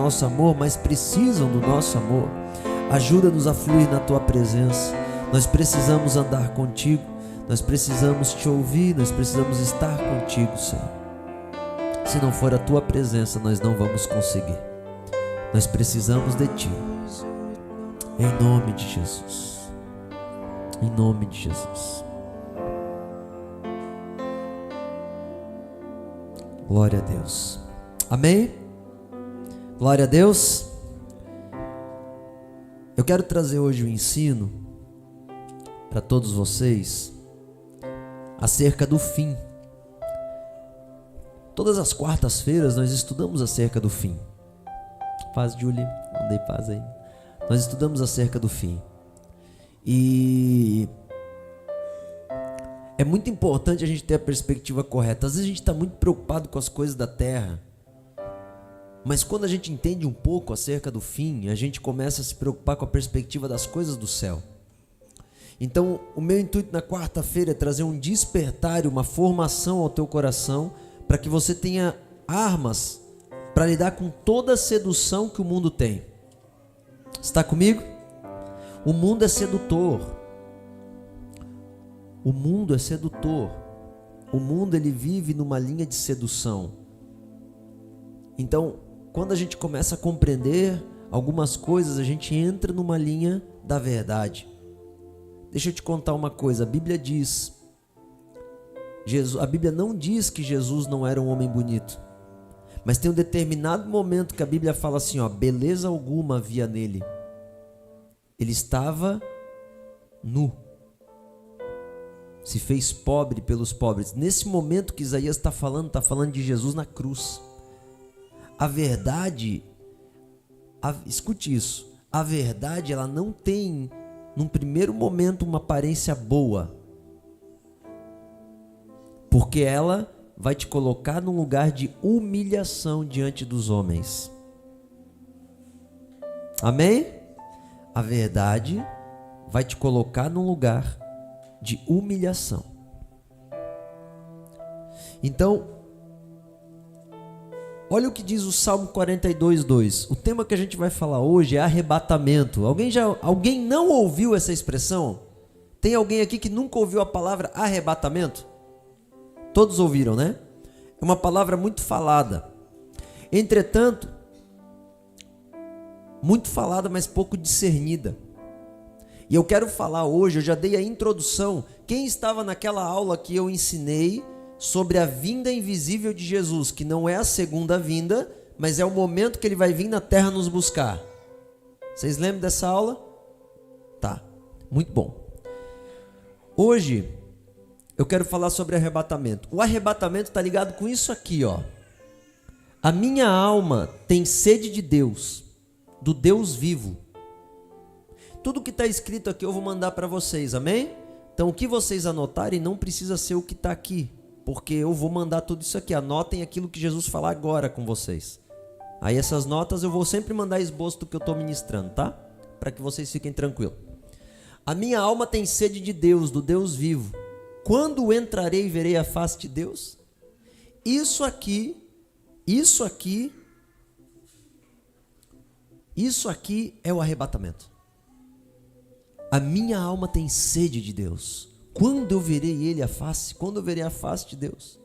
nosso amor, mas precisam do nosso amor. Ajuda-nos a fluir na tua presença. Nós precisamos andar contigo, nós precisamos te ouvir, nós precisamos estar contigo, Senhor. Se não for a tua presença, nós não vamos conseguir. Nós precisamos de ti. Em nome de Jesus. Em nome de Jesus. Glória a Deus. Amém? Glória a Deus. Eu quero trazer hoje um ensino para todos vocês acerca do fim. Todas as quartas-feiras nós estudamos acerca do fim. Paz, Julie, não dei paz aí. Nós estudamos acerca do fim. E é muito importante a gente ter a perspectiva correta. Às vezes a gente está muito preocupado com as coisas da terra, mas quando a gente entende um pouco acerca do fim, a gente começa a se preocupar com a perspectiva das coisas do céu. Então, o meu intuito na quarta-feira é trazer um despertar e uma formação ao teu coração, para que você tenha armas para lidar com toda a sedução que o mundo tem. Está comigo? O mundo é sedutor. O mundo é sedutor. O mundo, ele vive numa linha de sedução. Então, quando a gente começa a compreender algumas coisas, a gente entra numa linha da verdade. Deixa eu te contar uma coisa. A Bíblia diz, a Bíblia não diz que Jesus não era um homem bonito, mas tem um determinado momento que a Bíblia fala assim, ó, beleza alguma havia nele. Ele estava nu. Se fez pobre pelos pobres. Nesse momento que Isaías está falando de Jesus na cruz. A verdade, escute isso, a verdade ela não tem, num primeiro momento, uma aparência boa, porque ela vai te colocar num lugar de humilhação diante dos homens. Amém? A verdade vai te colocar num lugar de humilhação. Então, olha o que diz o Salmo 42:2. O tema que a gente vai falar hoje é arrebatamento. Alguém não ouviu essa expressão? Tem alguém aqui que nunca ouviu a palavra arrebatamento? Todos ouviram, né? É uma palavra muito falada. Entretanto, muito falada, mas pouco discernida. E eu quero falar hoje, eu já dei a introdução. Quem estava naquela aula que eu ensinei sobre a vinda invisível de Jesus, que não é a segunda vinda, mas é o momento que ele vai vir na terra nos buscar. Vocês lembram dessa aula? Tá, muito bom. Hoje eu quero falar sobre arrebatamento. O arrebatamento está ligado com isso aqui, ó. A minha alma tem sede de Deus, do Deus vivo. Tudo que está escrito aqui eu vou mandar para vocês, amém? Então o que vocês anotarem não precisa ser o que está aqui, porque eu vou mandar tudo isso aqui. Anotem aquilo que Jesus falar agora com vocês. Aí essas notas eu vou sempre mandar esboço do que eu estou ministrando, tá? Para que vocês fiquem tranquilos. A minha alma tem sede de Deus, do Deus vivo. Quando entrarei e verei a face de Deus? Isso aqui é o arrebatamento. A minha alma tem sede de Deus. Quando eu verei ele a face? Quando eu verei a face de Deus?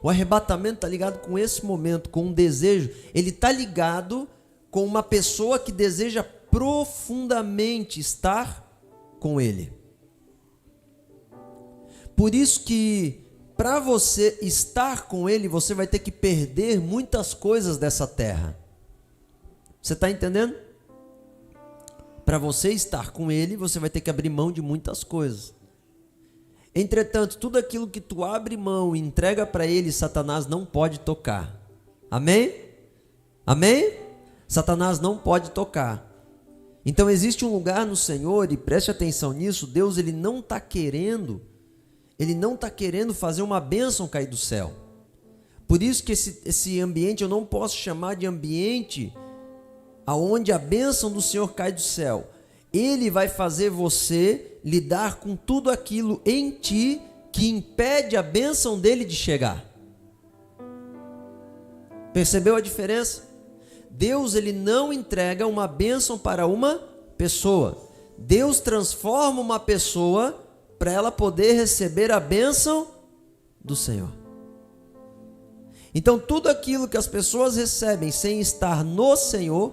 O arrebatamento está ligado com esse momento, com um desejo. Ele está ligado com uma pessoa que deseja profundamente estar com ele. Por isso que para você estar com ele, você vai ter que perder muitas coisas dessa terra. Você está entendendo? Para você estar com ele, você vai ter que abrir mão de muitas coisas. Entretanto, tudo aquilo que tu abre mão e entrega para ele, Satanás não pode tocar. Amém? Amém? Satanás não pode tocar. Então existe um lugar no Senhor, e preste atenção nisso, Deus ele não está querendo fazer uma bênção cair do céu. Por isso que esse ambiente eu não posso chamar de ambiente aonde a bênção do Senhor cai do céu. Ele vai fazer você lidar com tudo aquilo em ti que impede a bênção dele de chegar. Percebeu a diferença? Deus ele não entrega uma bênção para uma pessoa. Deus transforma uma pessoa para ela poder receber a bênção do Senhor. Então tudo aquilo que as pessoas recebem sem estar no Senhor,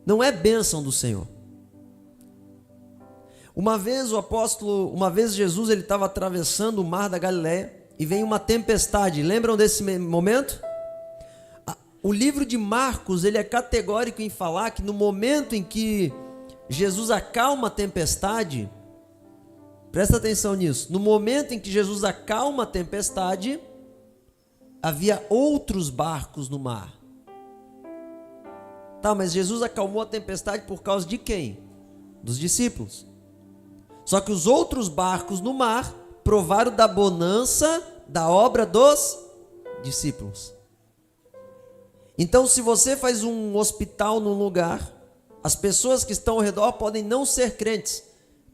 não é bênção do Senhor. Uma vez Jesus ele estava atravessando o mar da Galileia e vem uma tempestade. Lembram desse momento? O livro de Marcos ele é categórico em falar que no momento em que Jesus acalma a tempestade, presta atenção nisso, no momento em que Jesus acalma a tempestade, havia outros barcos no mar. Tá, mas Jesus acalmou a tempestade por causa de quem? Dos discípulos. Só que os outros barcos no mar provaram da bonança da obra dos discípulos. Então, se você faz um hospital num lugar, as pessoas que estão ao redor podem não ser crentes,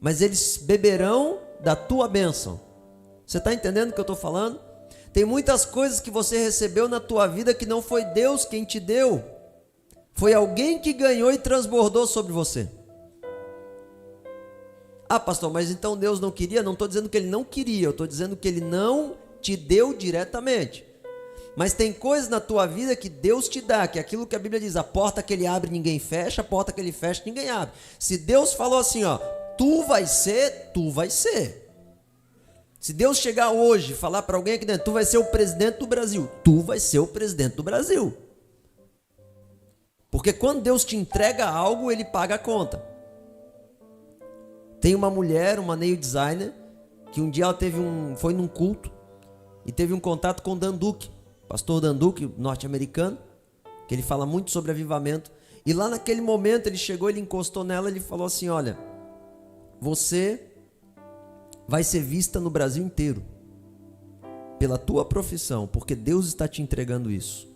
mas eles beberão da tua bênção. Você está entendendo o que eu estou falando? Tem muitas coisas que você recebeu na tua vida que não foi Deus quem te deu. Foi alguém que ganhou e transbordou sobre você. Ah, pastor, mas então Deus não queria? Não estou dizendo que Ele não queria, eu estou dizendo que Ele não te deu diretamente. Mas tem coisas na tua vida que Deus te dá, que é aquilo que a Bíblia diz, a porta que Ele abre ninguém fecha, a porta que Ele fecha ninguém abre. Se Deus falou assim, ó, tu vai ser, tu vai ser. Se Deus chegar hoje e falar para alguém aqui dentro, tu vai ser o presidente do Brasil, tu vai ser o presidente do Brasil. Porque quando Deus te entrega algo, Ele paga a conta. Tem uma mulher, uma nail designer, que um dia ela foi num culto e teve um contato com Dan Duque, pastor Dan Duque, norte-americano, que ele fala muito sobre avivamento. E lá naquele momento ele chegou, ele encostou nela, ele falou assim, olha, você vai ser vista no Brasil inteiro pela tua profissão, porque Deus está te entregando isso.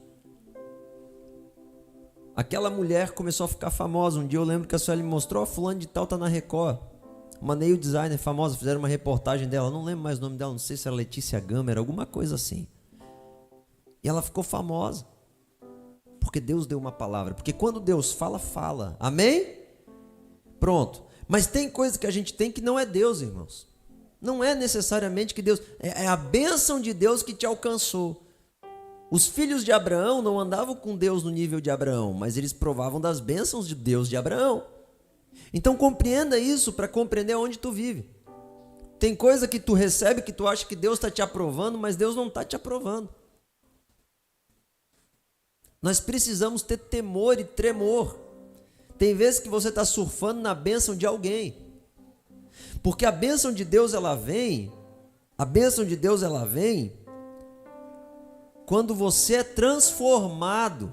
Aquela mulher começou a ficar famosa. Um dia eu lembro que a senhora me mostrou, fulano de tal está na Record, uma nail designer famosa, fizeram uma reportagem dela, não lembro mais o nome dela, não sei se era Letícia Gama, era alguma coisa assim. E ela ficou famosa, porque Deus deu uma palavra, porque quando Deus fala, fala, amém? Pronto, mas tem coisa que a gente tem que não é Deus, irmãos. Não é necessariamente que Deus, é a bênção de Deus que te alcançou. Os filhos de Abraão não andavam com Deus no nível de Abraão, mas eles provavam das bênçãos de Deus de Abraão. Então compreenda isso para compreender onde tu vive. Tem coisa que tu recebe que tu acha que Deus está te aprovando, mas Deus não está te aprovando. Nós precisamos ter temor e tremor. Tem vezes que você está surfando na bênção de alguém. Porque a bênção de Deus ela vem quando você é transformado.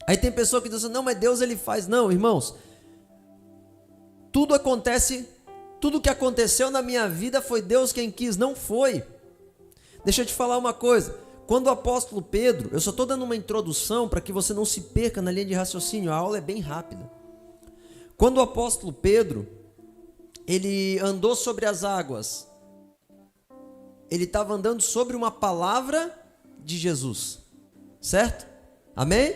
Aí tem pessoa que diz assim, não, mas Deus ele faz. Não, irmãos, tudo que aconteceu na minha vida foi Deus quem quis, não foi. Deixa eu te falar uma coisa, quando o apóstolo Pedro, eu só estou dando uma introdução para que você não se perca na linha de raciocínio, a aula é bem rápida. Quando o apóstolo Pedro, ele andou sobre as águas, ele estava andando sobre uma palavra de Jesus, certo? Amém?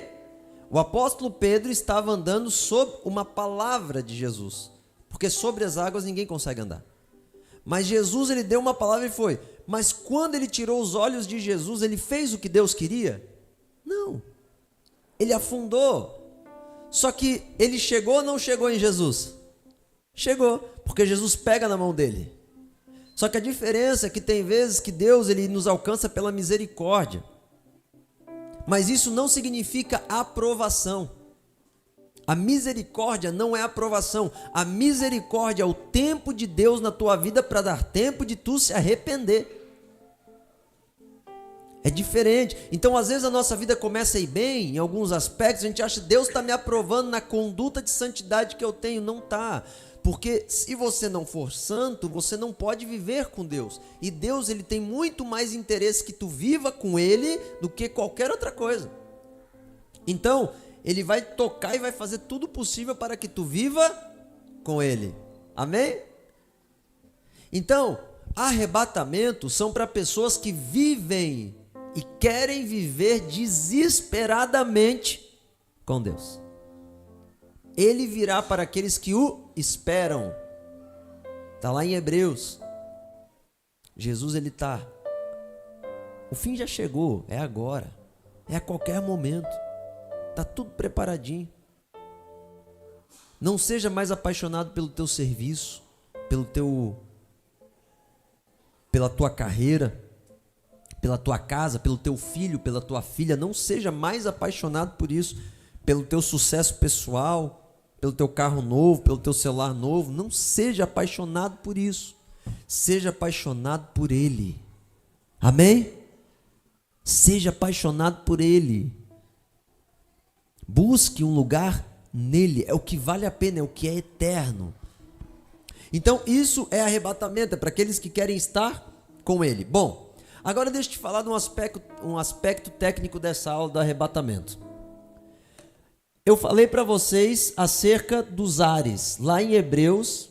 O apóstolo Pedro estava andando sobre uma palavra de Jesus, porque sobre as águas ninguém consegue andar. Mas Jesus ele deu uma palavra e foi. Mas quando ele tirou os olhos de Jesus, ele fez o que Deus queria? Não. Ele afundou. Só que ele chegou ou não chegou em Jesus? Chegou, porque Jesus pega na mão dele. Só que a diferença é que tem vezes que Deus ele nos alcança pela misericórdia. Mas isso não significa aprovação. A misericórdia não é aprovação. A misericórdia é o tempo de Deus na tua vida para dar tempo de tu se arrepender. É diferente. Então, às vezes a nossa vida começa a ir bem, em alguns aspectos, a gente acha que Deus está me aprovando na conduta de santidade que eu tenho. Não está. Porque se você não for santo, você não pode viver com Deus. E Deus ele tem muito mais interesse que tu viva com Ele do que qualquer outra coisa. Então, Ele vai tocar e vai fazer tudo possível para que tu viva com Ele. Amém? Então, arrebatamentos são para pessoas que vivem e querem viver desesperadamente com Deus. Ele virá para aqueles que o esperam. Está lá em Hebreus. Jesus, ele está. O fim já chegou, é agora. É a qualquer momento. Está tudo preparadinho. Não seja mais apaixonado pelo teu serviço, pela tua carreira, pela tua casa, pelo teu filho, pela tua filha. Não seja mais apaixonado por isso, pelo teu sucesso pessoal, pelo teu carro novo, pelo teu celular novo. Não seja apaixonado por isso. Seja apaixonado por Ele. Amém? Seja apaixonado por Ele. Busque um lugar nele. É o que vale a pena, é o que é eterno. Então isso é arrebatamento, é para aqueles que querem estar com Ele. Bom, agora deixa eu te falar de um aspecto técnico dessa aula do arrebatamento. Eu falei para vocês acerca dos ares, lá em Hebreus.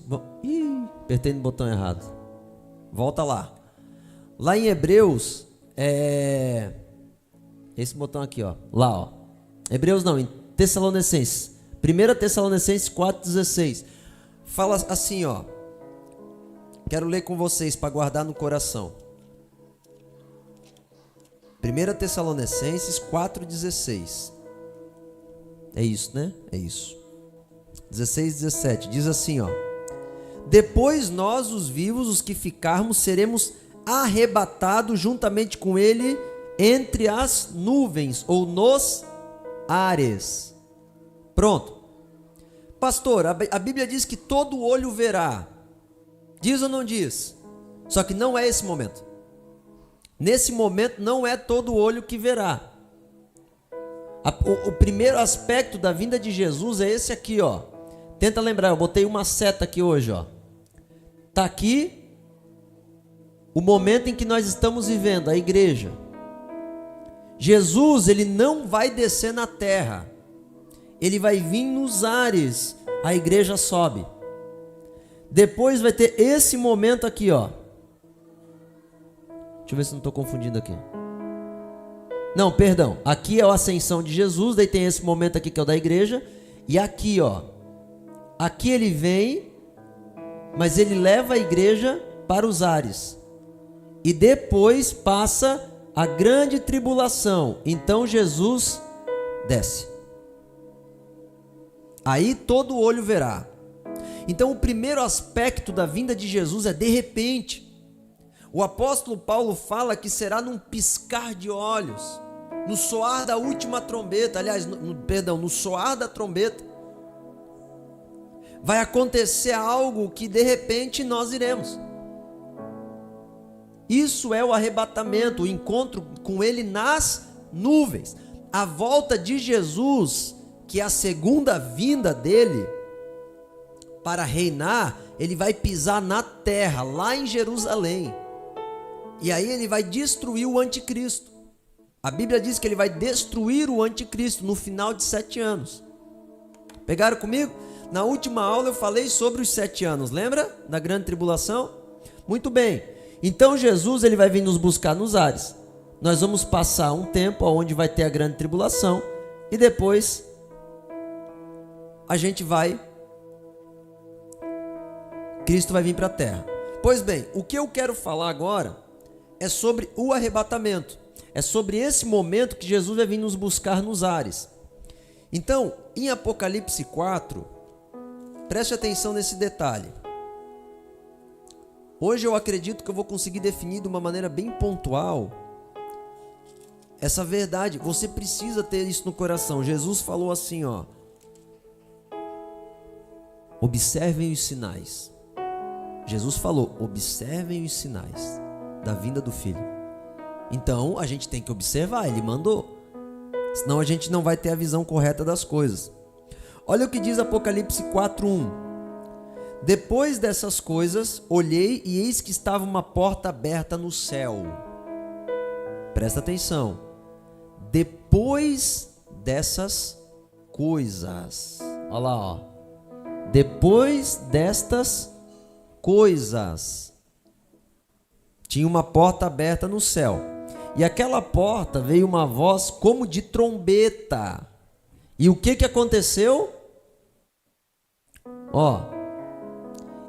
Apertei no botão errado. Volta lá. Lá em Hebreus, esse botão aqui, ó. Lá, ó. Hebreus não, em Tessalonicenses. 1 Tessalonicenses 4,16. Fala assim, ó. Quero ler com vocês para guardar no coração. 1 Tessalonicenses 4,16. É isso, né? É isso. 16, 17. Diz assim, ó. Depois nós, os vivos, os que ficarmos, seremos arrebatados juntamente com Ele entre as nuvens ou nos ares. Pronto. Pastor, a Bíblia diz que todo olho verá. Diz ou não diz? Só que não é esse momento. Nesse momento não é todo olho que verá. O primeiro aspecto da vinda de Jesus é esse aqui, ó. Tenta lembrar, eu botei uma seta aqui hoje, ó. Tá aqui o momento em que nós estamos vivendo, a igreja. Jesus, ele não vai descer na terra. Ele vai vir nos ares. A igreja sobe. Depois vai ter esse momento aqui, ó. Deixa eu ver se não estou confundindo aqui. Não, perdão. Aqui é a ascensão de Jesus. Daí tem esse momento aqui que é o da igreja. E aqui, ó. Aqui ele vem, mas ele leva a igreja para os ares. E depois passa a grande tribulação. Então Jesus desce. Aí todo olho verá. Então o primeiro aspecto da vinda de Jesus é de repente. O apóstolo Paulo fala que será num piscar de olhos, no soar da última trombeta, aliás, no soar da trombeta. Vai acontecer algo que de repente nós iremos. Isso é o arrebatamento, o encontro com Ele nas nuvens. A volta de Jesus, que é a segunda vinda dele para reinar, ele vai pisar na terra, lá em Jerusalém. E aí ele vai destruir o anticristo. A Bíblia diz que ele vai destruir o anticristo no final de 7 anos. Pegaram comigo? Na última aula eu falei sobre os 7 anos, lembra? Da grande tribulação? Muito bem. Então Jesus, ele vai vir nos buscar nos ares. Nós vamos passar um tempo onde vai ter a grande tribulação. E depois a gente vai... Cristo vai vir para a terra. Pois bem, o que eu quero falar agora é sobre o arrebatamento. É sobre esse momento que Jesus vai vir nos buscar nos ares. Então, em Apocalipse 4, preste atenção nesse detalhe. Hoje eu acredito que eu vou conseguir definir de uma maneira bem pontual essa verdade. Você precisa ter isso no coração. Jesus falou assim, ó: observem os sinais. Jesus falou, observem os sinais da vinda do Filho. Então a gente tem que observar, ele mandou. Senão a gente não vai ter a visão correta das coisas. Olha o que diz Apocalipse 4:1. Depois dessas coisas, olhei e eis que estava uma porta aberta no céu. Presta atenção. Depois dessas coisas. Olha lá, ó. Depois destas coisas. Tinha uma porta aberta no céu. E aquela porta veio uma voz como de trombeta. E o que aconteceu?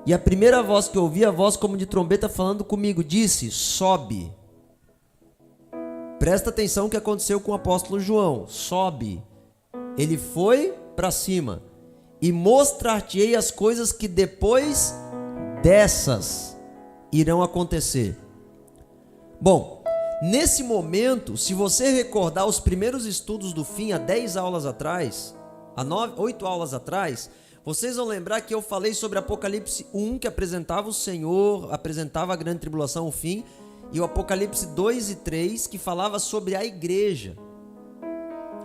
E a primeira voz que eu ouvi, a voz como de trombeta falando comigo, disse: sobe. Presta atenção o que aconteceu com o apóstolo João. Sobe. Ele foi para cima. E mostrar-te-ei as coisas que depois dessas irão acontecer. Bom, nesse momento, se você recordar os primeiros estudos do fim, há 10 aulas atrás, há 8 aulas atrás, vocês vão lembrar que eu falei sobre Apocalipse 1, que apresentava o Senhor, apresentava a grande tribulação, o fim, e o Apocalipse 2 e 3, que falava sobre a igreja.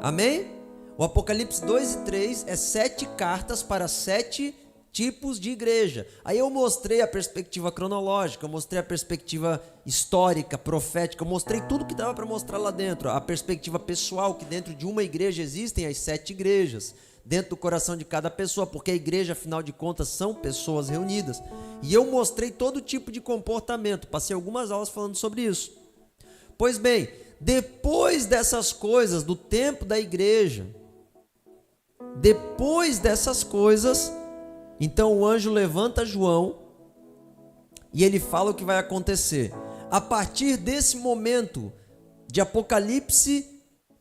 Amém? O Apocalipse 2 e 3 é 7 cartas para 7 tipos de igreja. Aí eu mostrei a perspectiva cronológica, eu mostrei a perspectiva histórica, profética, eu mostrei tudo que dava para mostrar lá dentro. A perspectiva pessoal, que dentro de uma igreja existem as 7 igrejas, dentro do coração de cada pessoa, porque a igreja, afinal de contas, são pessoas reunidas. E eu mostrei todo tipo de comportamento, passei algumas aulas falando sobre isso. Pois bem, depois dessas coisas, do tempo da igreja, depois dessas coisas, então o anjo levanta João e ele fala o que vai acontecer. A partir desse momento, de Apocalipse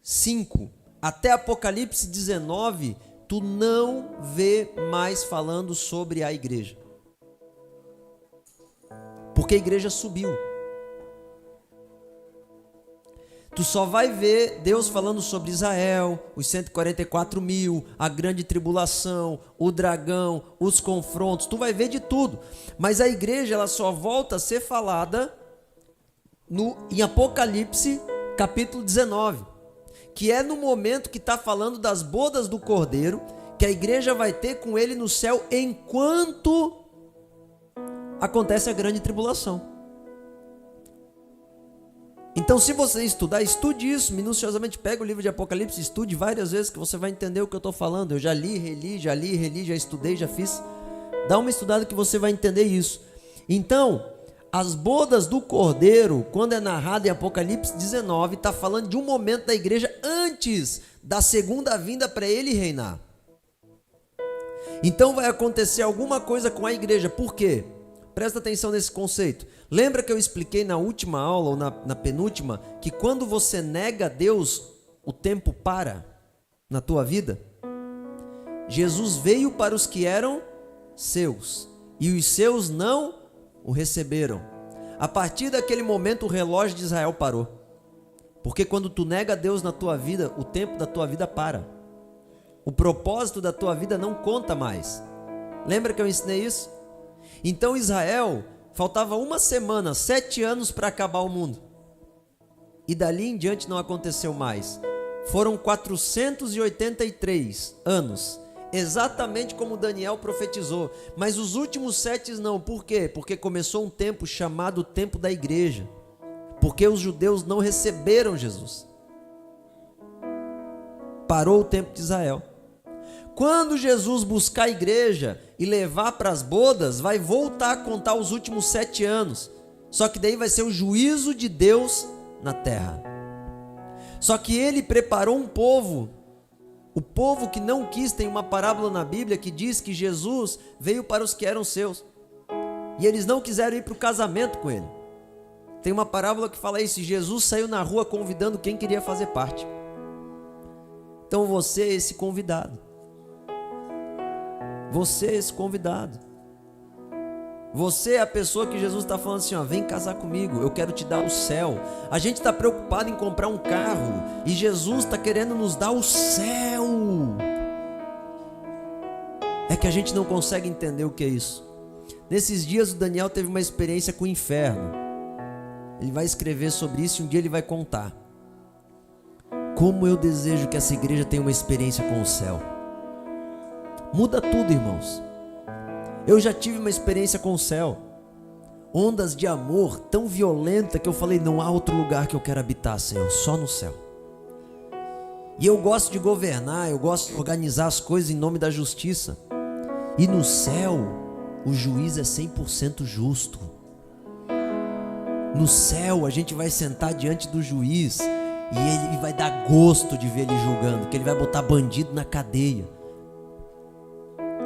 5 até Apocalipse 19, tu não vê mais falando sobre a igreja. Porque a igreja subiu. Tu só vai ver Deus falando sobre Israel, os 144 mil, a grande tribulação, o dragão, os confrontos. Tu vai ver de tudo. Mas a igreja, ela só volta a ser falada em Apocalipse capítulo 19. Que é no momento que está falando das bodas do Cordeiro, que a igreja vai ter com ele no céu enquanto acontece a grande tribulação. Então, se você estudar, estude isso minuciosamente, pega o livro de Apocalipse, estude várias vezes que você vai entender o que eu estou falando. Eu já li, reli, já estudei, já fiz. Dá uma estudada que você vai entender isso. Então, as bodas do Cordeiro, quando é narrado em Apocalipse 19, está falando de um momento da igreja antes da segunda vinda para ele reinar. Então vai acontecer alguma coisa com a igreja. Por quê? Presta atenção nesse conceito. Lembra que eu expliquei na última aula ou na penúltima que quando você nega a Deus, o tempo para na tua vida? Jesus veio para os que eram seus e os seus não o receberam. A partir daquele momento o relógio de Israel parou. Porque quando tu nega a Deus na tua vida, o tempo da tua vida para. O propósito da tua vida não conta mais. Lembra que eu ensinei isso? Então Israel, faltava uma semana, 7 anos para acabar o mundo. E dali em diante não aconteceu mais. Foram 483 anos, exatamente como Daniel profetizou. Mas os últimos 7 não. Por quê? Porque começou um tempo chamado tempo da igreja. Porque os judeus não receberam Jesus. Parou o tempo de Israel. Quando Jesus buscar a igreja e levar para as bodas, vai voltar a contar os últimos 7 anos. Só que daí vai ser o juízo de Deus na terra. Só que ele preparou um povo. O povo que não quis, tem uma parábola na Bíblia que diz que Jesus veio para os que eram seus. E eles não quiseram ir para o casamento com ele. Tem uma parábola que fala isso. Jesus saiu na rua convidando quem queria fazer parte. Então você é esse convidado. Você é esse convidado. Você é a pessoa que Jesus está falando assim, ó, vem casar comigo, eu quero te dar o céu. A gente está preocupado em comprar um carro e Jesus está querendo nos dar o céu. É que a gente não consegue entender o que é isso. Nesses dias o Daniel teve uma experiência com o inferno. Ele vai escrever sobre isso e um dia ele vai contar. Como eu desejo que essa igreja tenha uma experiência com o céu. Muda tudo, irmãos. Eu já tive uma experiência com o céu. Ondas de amor tão violenta que eu falei, não há outro lugar que eu quero habitar, Senhor, só no céu. E eu gosto de governar, eu gosto de organizar as coisas em nome da justiça. E no céu, o juiz é 100% justo. No céu a gente vai sentar diante do juiz e ele vai dar gosto de ver ele julgando, que ele vai botar bandido na cadeia.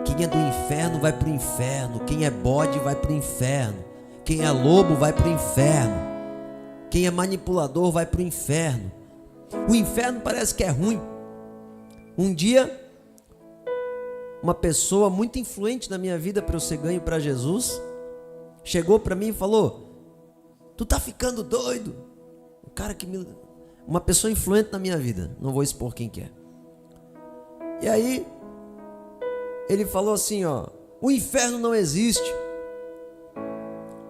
Quem é do inferno vai para o inferno, quem é bode vai para o inferno, quem é lobo vai para o inferno, quem é manipulador vai para o inferno. O inferno parece que é ruim. Um dia, uma pessoa muito influente na minha vida para eu ser ganho para Jesus, chegou para mim e falou: tu tá ficando doido? O cara uma pessoa influente na minha vida, não vou expor quem que é. E aí, ele falou assim, ó: o inferno não existe.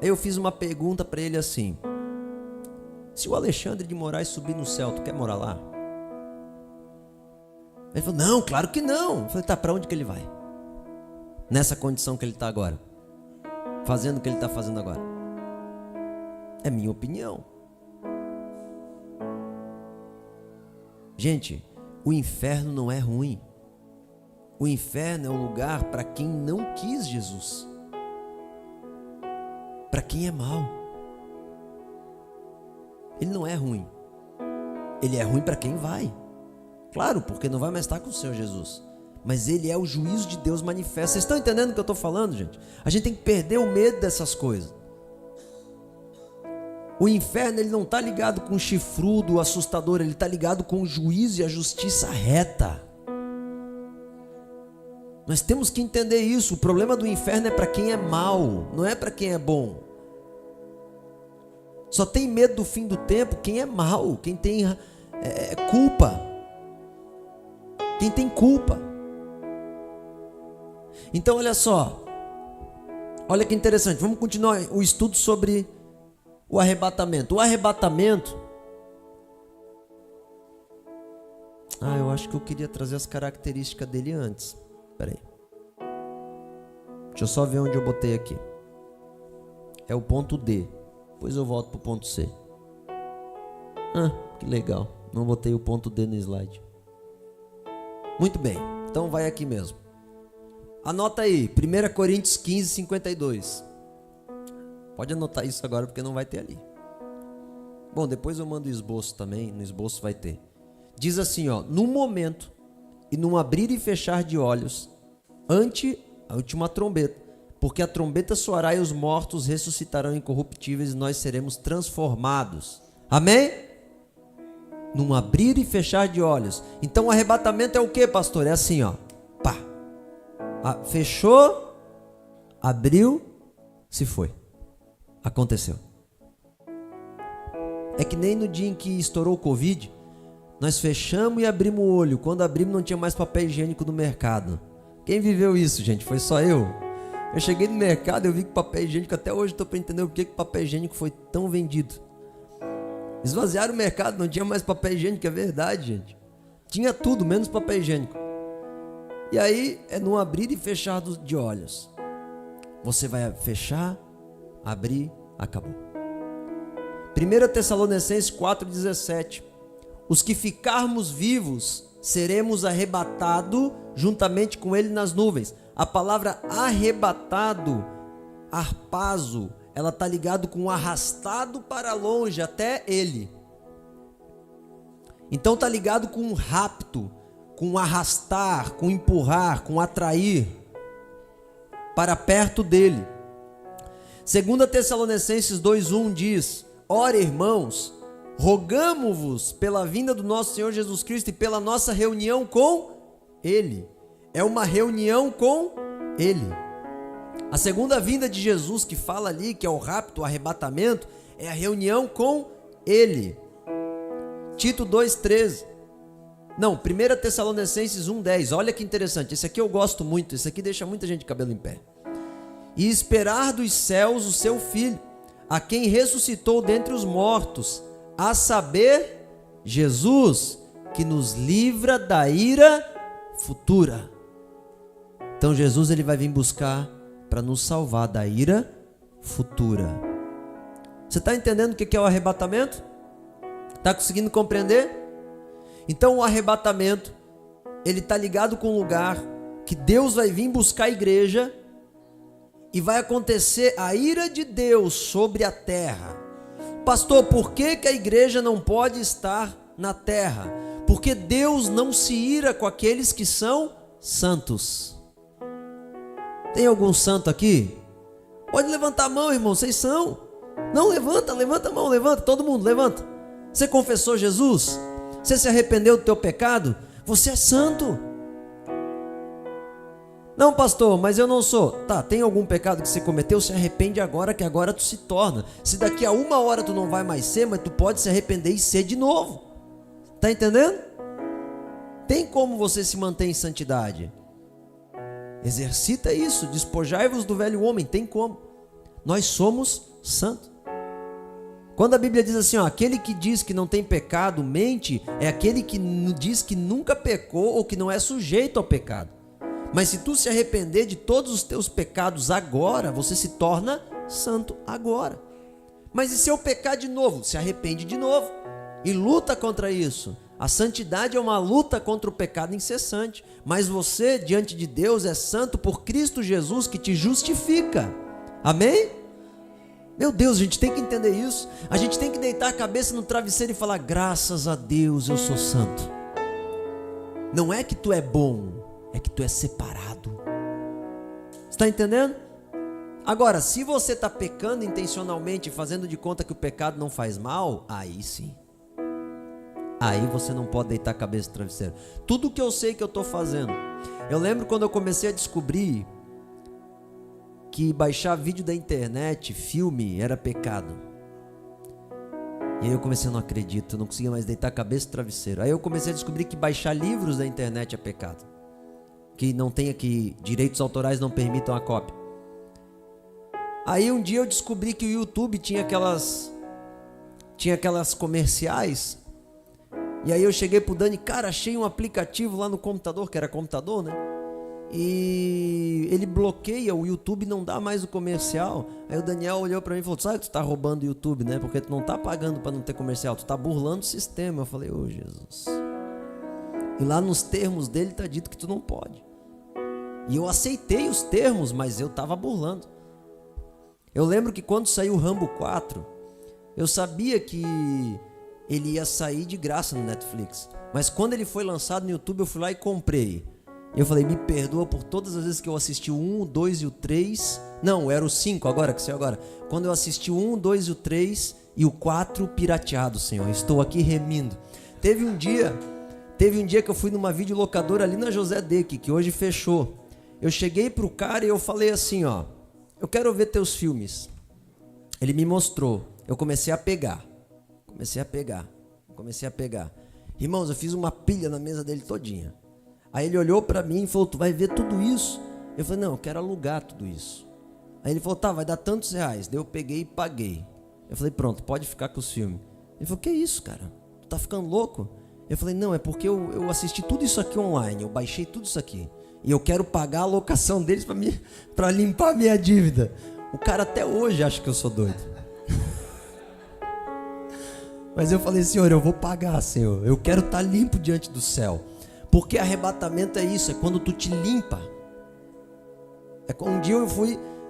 Aí eu fiz uma pergunta para ele assim: se o Alexandre de Moraes subir no céu, tu quer morar lá? Ele falou: não, claro que não. Eu falei: tá, para onde que ele vai? Nessa condição que ele está agora, fazendo o que ele está fazendo agora. É minha opinião. Gente, o inferno não é ruim. O inferno é um lugar para quem não quis Jesus, para quem é mau. Ele não é ruim. Ele é ruim para quem vai. Claro, porque não vai mais estar com o Senhor Jesus. Mas ele é o juízo de Deus manifesto. Vocês estão entendendo o que eu estou falando, gente? A gente tem que perder o medo dessas coisas. O inferno, ele não está ligado com o chifrudo, o assustador. Ele está ligado com o juízo e a justiça reta. Nós temos que entender isso. O problema do inferno é para quem é mau, não é para quem é bom. Só tem medo do fim do tempo quem é mau, quem tem culpa. Quem tem culpa. Então olha só, olha que interessante, vamos continuar o estudo sobre o arrebatamento. O arrebatamento, eu acho que eu queria trazer as características dele antes. Espera aí, deixa eu só ver onde eu botei aqui. É o ponto D, depois eu volto para o ponto C. Que legal, não botei o ponto D no slide. Muito bem, então vai aqui mesmo. Anota aí, 1 Coríntios 15, 52. Pode anotar isso agora porque não vai ter ali. Bom, depois eu mando o esboço também, no esboço vai ter. Diz assim, ó: no momento e num abrir e fechar de olhos, ante a última trombeta, porque a trombeta soará e os mortos ressuscitarão incorruptíveis e nós seremos transformados. Amém? Num abrir e fechar de olhos. Então o arrebatamento é o que, pastor? É assim, ó. Pá. Fechou, abriu, se foi. Aconteceu. É que nem no dia em que estourou o Covid, nós fechamos e abrimos o olho. Quando abrimos não tinha mais papel higiênico no mercado. Quem viveu isso, gente? Foi só eu. Eu cheguei no mercado, eu vi que papel higiênico, até hoje estou para entender o que papel higiênico foi tão vendido. Esvaziaram o mercado, não tinha mais papel higiênico, é verdade, gente. Tinha tudo, menos papel higiênico. E aí, é no abrir e fechar de olhos. Você vai fechar, abrir, acabou. 1 Tessalonicenses 4,17. Os que ficarmos vivos, seremos arrebatados juntamente com ele nas nuvens. A palavra arrebatado, harpazo, ela está ligado com arrastado para longe, até ele. Então está ligado com rapto, com arrastar, com empurrar, com atrair para perto dele. 2 Tessalonicenses 2,1 diz: ora, irmãos, rogamo-vos pela vinda do nosso Senhor Jesus Cristo e pela nossa reunião com ele. É uma reunião com ele. A segunda vinda de Jesus que fala ali, que é o rapto, o arrebatamento, é a reunião com ele. Tito 2,13. Não, 1 Tessalonicenses 1,10. Olha que interessante, esse aqui eu gosto muito, esse aqui deixa muita gente de cabelo em pé. E esperar dos céus o seu Filho, a quem ressuscitou dentre os mortos, a saber, Jesus, que nos livra da ira futura. Então Jesus, ele vai vir buscar para nos salvar da ira futura. Você está entendendo o que é o arrebatamento? Está conseguindo compreender? Então o arrebatamento, ele está ligado com o lugar que Deus vai vir buscar a igreja e vai acontecer a ira de Deus sobre a terra. Pastor, por que a igreja não pode estar na terra? Porque Deus não se ira com aqueles que são santos. Tem algum santo aqui? Pode levantar a mão, irmão, vocês são. Não, levanta a mão, levanta, todo mundo, levanta. Você confessou Jesus? Você se arrependeu do teu pecado? Você é santo. Não, pastor, mas eu não sou. Tá, tem algum pecado que você cometeu? Se arrepende agora, que agora tu se torna. Se daqui a 1 hora tu não vai mais ser, mas tu pode se arrepender e ser de novo. Tá entendendo? Tem como você se manter em santidade. Exercita isso, despojai-vos do velho homem, tem como. Nós somos santos. Quando a Bíblia diz assim, ó, aquele que diz que não tem pecado, mente, é aquele que diz que nunca pecou ou que não é sujeito ao pecado. Mas se tu se arrepender de todos os teus pecados agora, você se torna santo agora. Mas e se eu pecar de novo? Se arrepende de novo e luta contra isso. A santidade é uma luta contra o pecado incessante. Mas você, diante de Deus, é santo por Cristo Jesus que te justifica. Amém? Meu Deus, a gente tem que entender isso. A gente tem que deitar a cabeça no travesseiro e falar, graças a Deus eu sou santo. Não é que tu é bom, é que tu é separado. Está entendendo? Agora, se você está pecando intencionalmente, fazendo de conta que o pecado não faz mal, aí sim. Aí você não pode deitar a cabeça no travesseiro. Tudo que eu sei que eu estou fazendo. Eu lembro quando eu comecei a descobrir que baixar vídeo da internet, filme, era pecado. E aí eu comecei, não acredito, eu não conseguia mais deitar a cabeça no travesseiro. Aí eu comecei a descobrir que baixar livros da internet é pecado. Que não tenha, que direitos autorais não permitam a cópia. Aí um dia eu descobri que o YouTube tinha aquelas comerciais. E aí eu cheguei pro Dani, cara, achei um aplicativo lá no computador, que era computador, né? E ele bloqueia, o YouTube não dá mais o comercial. Aí o Daniel olhou pra mim e falou, sabe que tu tá roubando o YouTube, né? Porque tu não tá pagando pra não ter comercial, tu tá burlando o sistema. Eu falei, ô Jesus. E lá nos termos dele tá dito que tu não pode. E eu aceitei os termos, mas eu tava burlando. Eu lembro que quando saiu o Rambo 4, eu sabia que ele ia sair de graça no Netflix. Mas quando ele foi lançado no YouTube, eu fui lá e comprei. Eu falei, me perdoa por todas as vezes que eu assisti o 1, o 2 e o 3. Não, era o 5 agora, que saiu agora. Quando eu assisti o 1, o 2 e o 3 e o 4 pirateado, Senhor. Estou aqui remindo. Teve um dia que eu fui numa videolocadora ali na José Deck, que hoje fechou. Eu cheguei pro cara e eu falei assim, ó, eu quero ver teus filmes. Ele me mostrou. Eu comecei a pegar. Irmãos, eu fiz uma pilha na mesa dele todinha. Aí ele olhou pra mim e falou, tu vai ver tudo isso? Eu falei, não, eu quero alugar tudo isso. Aí ele falou, tá, vai dar tantos reais. Daí eu peguei e paguei. Eu falei, pronto, pode ficar com os filmes. Ele falou, que isso, cara? Tu tá ficando louco? Eu falei, não, é porque eu assisti tudo isso aqui online. Eu baixei tudo isso aqui. E eu quero pagar a locação deles pra limpar a minha dívida. O cara até hoje acha que eu sou doido. Mas eu falei, Senhor, eu vou pagar, Senhor. Eu quero estar limpo diante do céu. Porque arrebatamento é isso, é quando tu te limpa. Um dia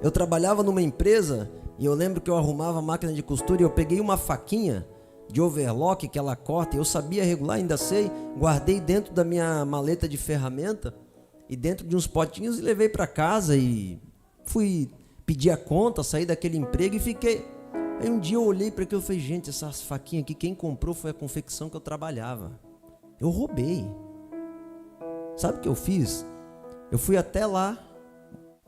eu trabalhava numa empresa e eu lembro que eu arrumava a máquina de costura e eu peguei uma faquinha de overlock que ela corta, e eu sabia regular, ainda sei, guardei dentro da minha maleta de ferramenta e dentro de uns potinhos e levei para casa e fui pedir a conta, saí daquele emprego e fiquei. Aí um dia eu olhei para aquilo e falei, gente, essas faquinhas aqui, quem comprou foi a confecção que eu trabalhava. Eu roubei. Sabe o que eu fiz? Eu fui até lá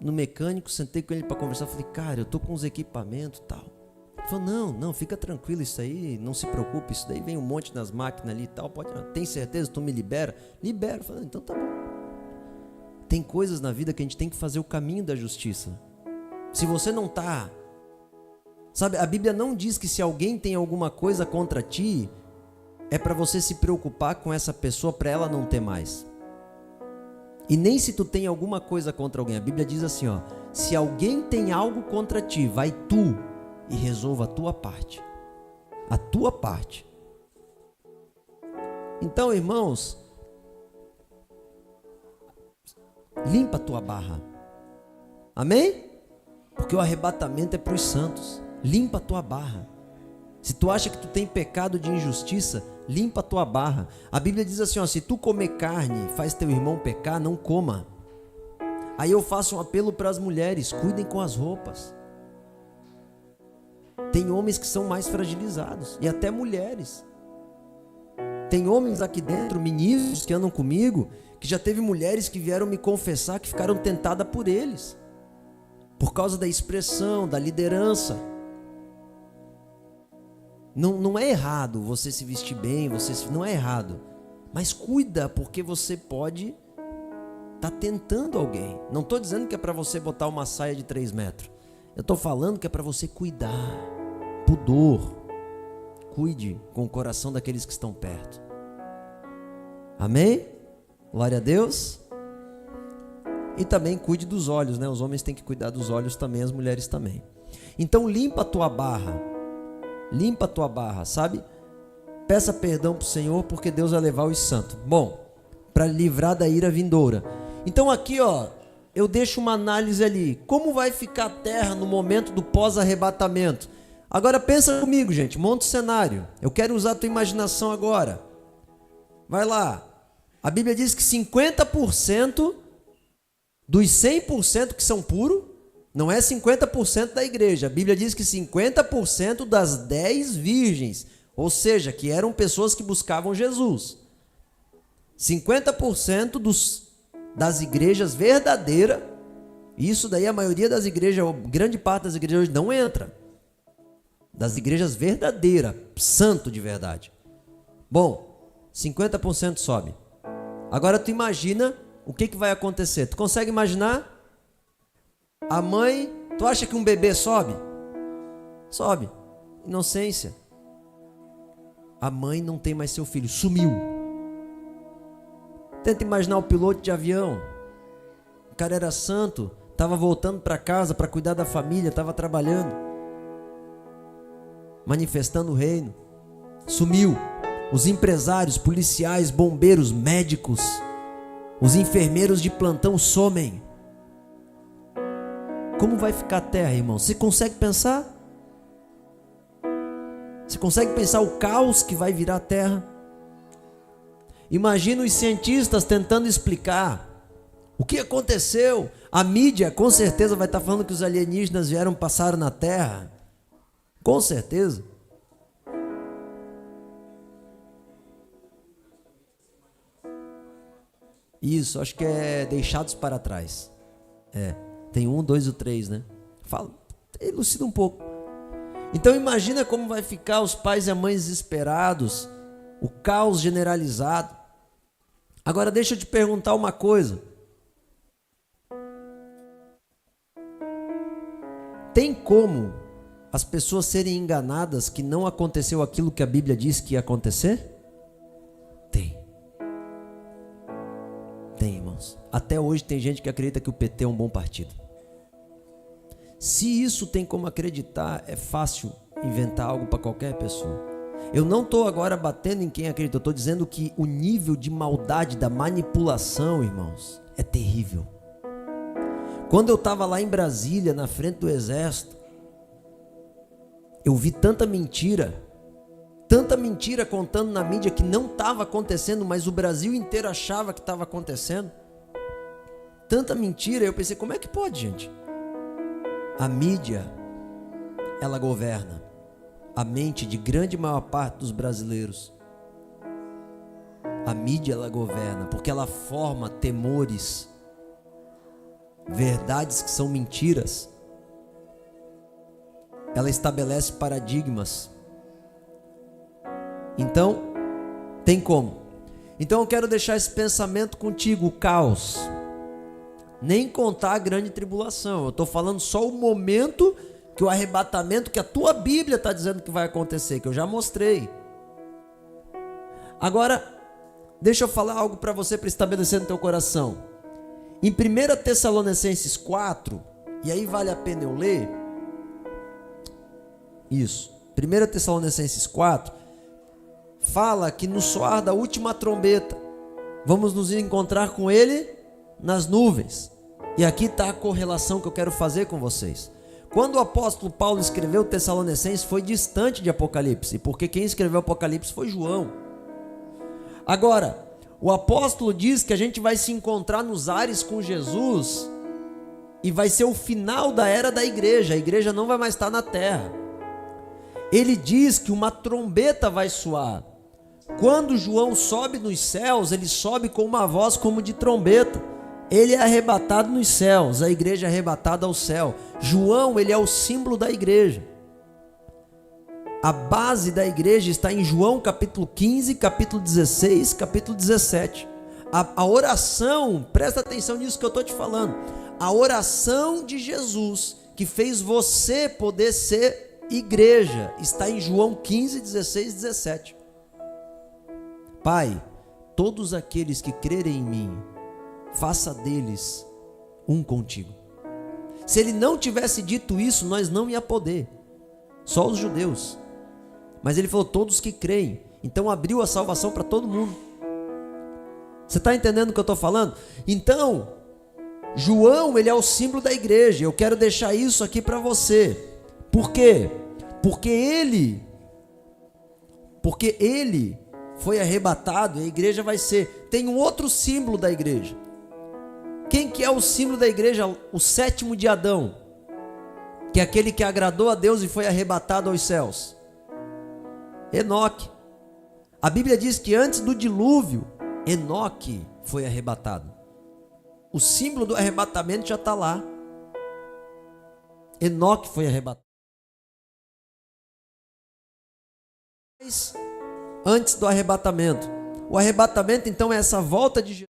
no mecânico, sentei com ele para conversar, falei, cara, eu tô com uns equipamentos e tal. Ele falou, não, fica tranquilo, isso aí, não se preocupe, isso daí vem um monte nas máquinas ali e tal, tem certeza, tu me libera? Libera. Eu falei, então tá bom. Tem coisas na vida que a gente tem que fazer o caminho da justiça. Se você não tá, sabe, a Bíblia não diz que se alguém tem alguma coisa contra ti, é para você se preocupar com essa pessoa para ela não ter mais. E nem se tu tem alguma coisa contra alguém. A Bíblia diz assim, ó, se alguém tem algo contra ti, vai tu e resolva a tua parte. A tua parte. Então, irmãos, limpa a tua barra. Amém? Porque o arrebatamento é para os santos. Limpa a tua barra. Se tu acha que tu tem pecado de injustiça, limpa a tua barra. A Bíblia diz assim, ó, se tu comer carne, faz teu irmão pecar, não coma. Aí eu faço um apelo para as mulheres, cuidem com as roupas. Tem homens que são mais fragilizados, e até mulheres. Tem homens aqui dentro, ministros que andam comigo, que já teve mulheres que vieram me confessar que ficaram tentadas por eles, por causa da expressão, da liderança. Não é errado você se vestir bem, não é errado, mas cuida, porque você pode estar tentando alguém. Não estou dizendo que é para você botar uma saia de 3 metros, eu estou falando que é para você cuidar, pudor. Cuide com o coração daqueles que estão perto. Amém? Glória a Deus. E também cuide dos olhos, né? Os homens têm que cuidar dos olhos também, as mulheres também. Então limpa a tua barra. Limpa a tua barra, sabe? Peça perdão para o Senhor, porque Deus vai levar os santos. Bom, para livrar da ira vindoura. Então aqui, ó, eu deixo uma análise ali. Como vai ficar a terra no momento do pós-arrebatamento? Agora pensa comigo, gente, monta o cenário. Eu quero usar a tua imaginação agora. Vai lá. A Bíblia diz que 50% dos 100% que são puros, não é 50% da igreja. A Bíblia diz que 50% das 10 virgens, ou seja, que eram pessoas que buscavam Jesus. 50% das igrejas verdadeiras, isso daí a maioria das igrejas, grande parte das igrejas hoje não entra. Das igrejas verdadeiras, santo de verdade. Bom, 50% sobe. Agora tu imagina o que vai acontecer. Tu consegue imaginar? A mãe, tu acha que um bebê sobe? Sobe. Inocência. A mãe não tem mais seu filho, sumiu. Tenta imaginar o piloto de avião. O cara era santo, estava voltando para casa para cuidar da família, estava trabalhando, manifestando o reino. Sumiu. Os empresários, policiais, bombeiros, médicos, os enfermeiros de plantão somem. Como vai ficar a terra, irmão? Você consegue pensar? Você consegue pensar o caos que vai virar a terra? Imagina os cientistas tentando explicar o que aconteceu. A mídia com certeza vai estar falando que os alienígenas vieram passar na terra. Com certeza. Isso, acho que é Deixados para Trás. Tem 1, 2 e 3, né? Fala, elucida um pouco. Então imagina como vai ficar os pais e a mãe desesperados, o caos generalizado. Agora deixa eu te perguntar uma coisa. Tem como as pessoas serem enganadas que não aconteceu aquilo que a Bíblia diz que ia acontecer? Tem. Tem, irmãos. Até hoje tem gente que acredita que o PT é um bom partido. Se isso tem como acreditar, é fácil inventar algo para qualquer pessoa. Eu não estou agora batendo em quem acredita, eu estou dizendo que o nível de maldade da manipulação, irmãos, é terrível. Quando eu estava lá em Brasília, na frente do exército, eu vi tanta mentira contando na mídia que não estava acontecendo, mas o Brasil inteiro achava que estava acontecendo. Tanta mentira, eu pensei, como é que pode, gente? A mídia, ela governa a mente de grande maior parte dos brasileiros. A mídia, ela governa, porque ela forma temores, verdades que são mentiras. Ela estabelece paradigmas. Então, tem como. Então eu quero deixar esse pensamento contigo, o caos. Nem contar a grande tribulação. Eu estou falando só o momento que o arrebatamento, que a tua Bíblia está dizendo que vai acontecer, que eu já mostrei. Agora, deixa eu falar algo para você, para estabelecer no teu coração. Em 1 Tessalonicenses 4, e aí vale a pena eu ler. Isso. 1 Tessalonicenses 4, fala que no soar da última trombeta, vamos nos encontrar com ele nas nuvens. E aqui está a correlação que eu quero fazer com vocês. Quando o apóstolo Paulo escreveu Tessalonicenses, foi distante de Apocalipse, porque quem escreveu Apocalipse foi João. Agora, o apóstolo diz que a gente vai se encontrar nos ares com Jesus e vai ser o final da era da igreja. A igreja não vai mais estar na terra. Ele diz que uma trombeta vai soar. Quando João sobe nos céus, ele sobe com uma voz como de trombeta. Ele é arrebatado nos céus, a igreja é arrebatada ao céu. João, ele é o símbolo da igreja. A base da igreja está em João capítulo 15, capítulo 16, capítulo 17. A oração, presta atenção nisso que eu estou te falando. A oração de Jesus, que fez você poder ser igreja, está em João 15, 16 e 17. Pai, todos aqueles que crerem em mim, faça deles um contigo. Se ele não tivesse dito isso, nós não ia poder. Só os judeus. Mas ele falou todos que creem. Então abriu a salvação para todo mundo. Você está entendendo o que eu estou falando? Então, João, ele é o símbolo da igreja. Eu quero deixar isso aqui para você. Por quê? Porque ele foi arrebatado e a igreja vai ser. Tem um outro símbolo da igreja. Quem que é o símbolo da igreja? O sétimo de Adão, que é aquele que agradou a Deus e foi arrebatado aos céus. Enoque. A Bíblia diz que antes do dilúvio, Enoque foi arrebatado. O símbolo do arrebatamento já está lá. Enoque foi arrebatado. Antes do arrebatamento. O arrebatamento então é essa volta de Jesus.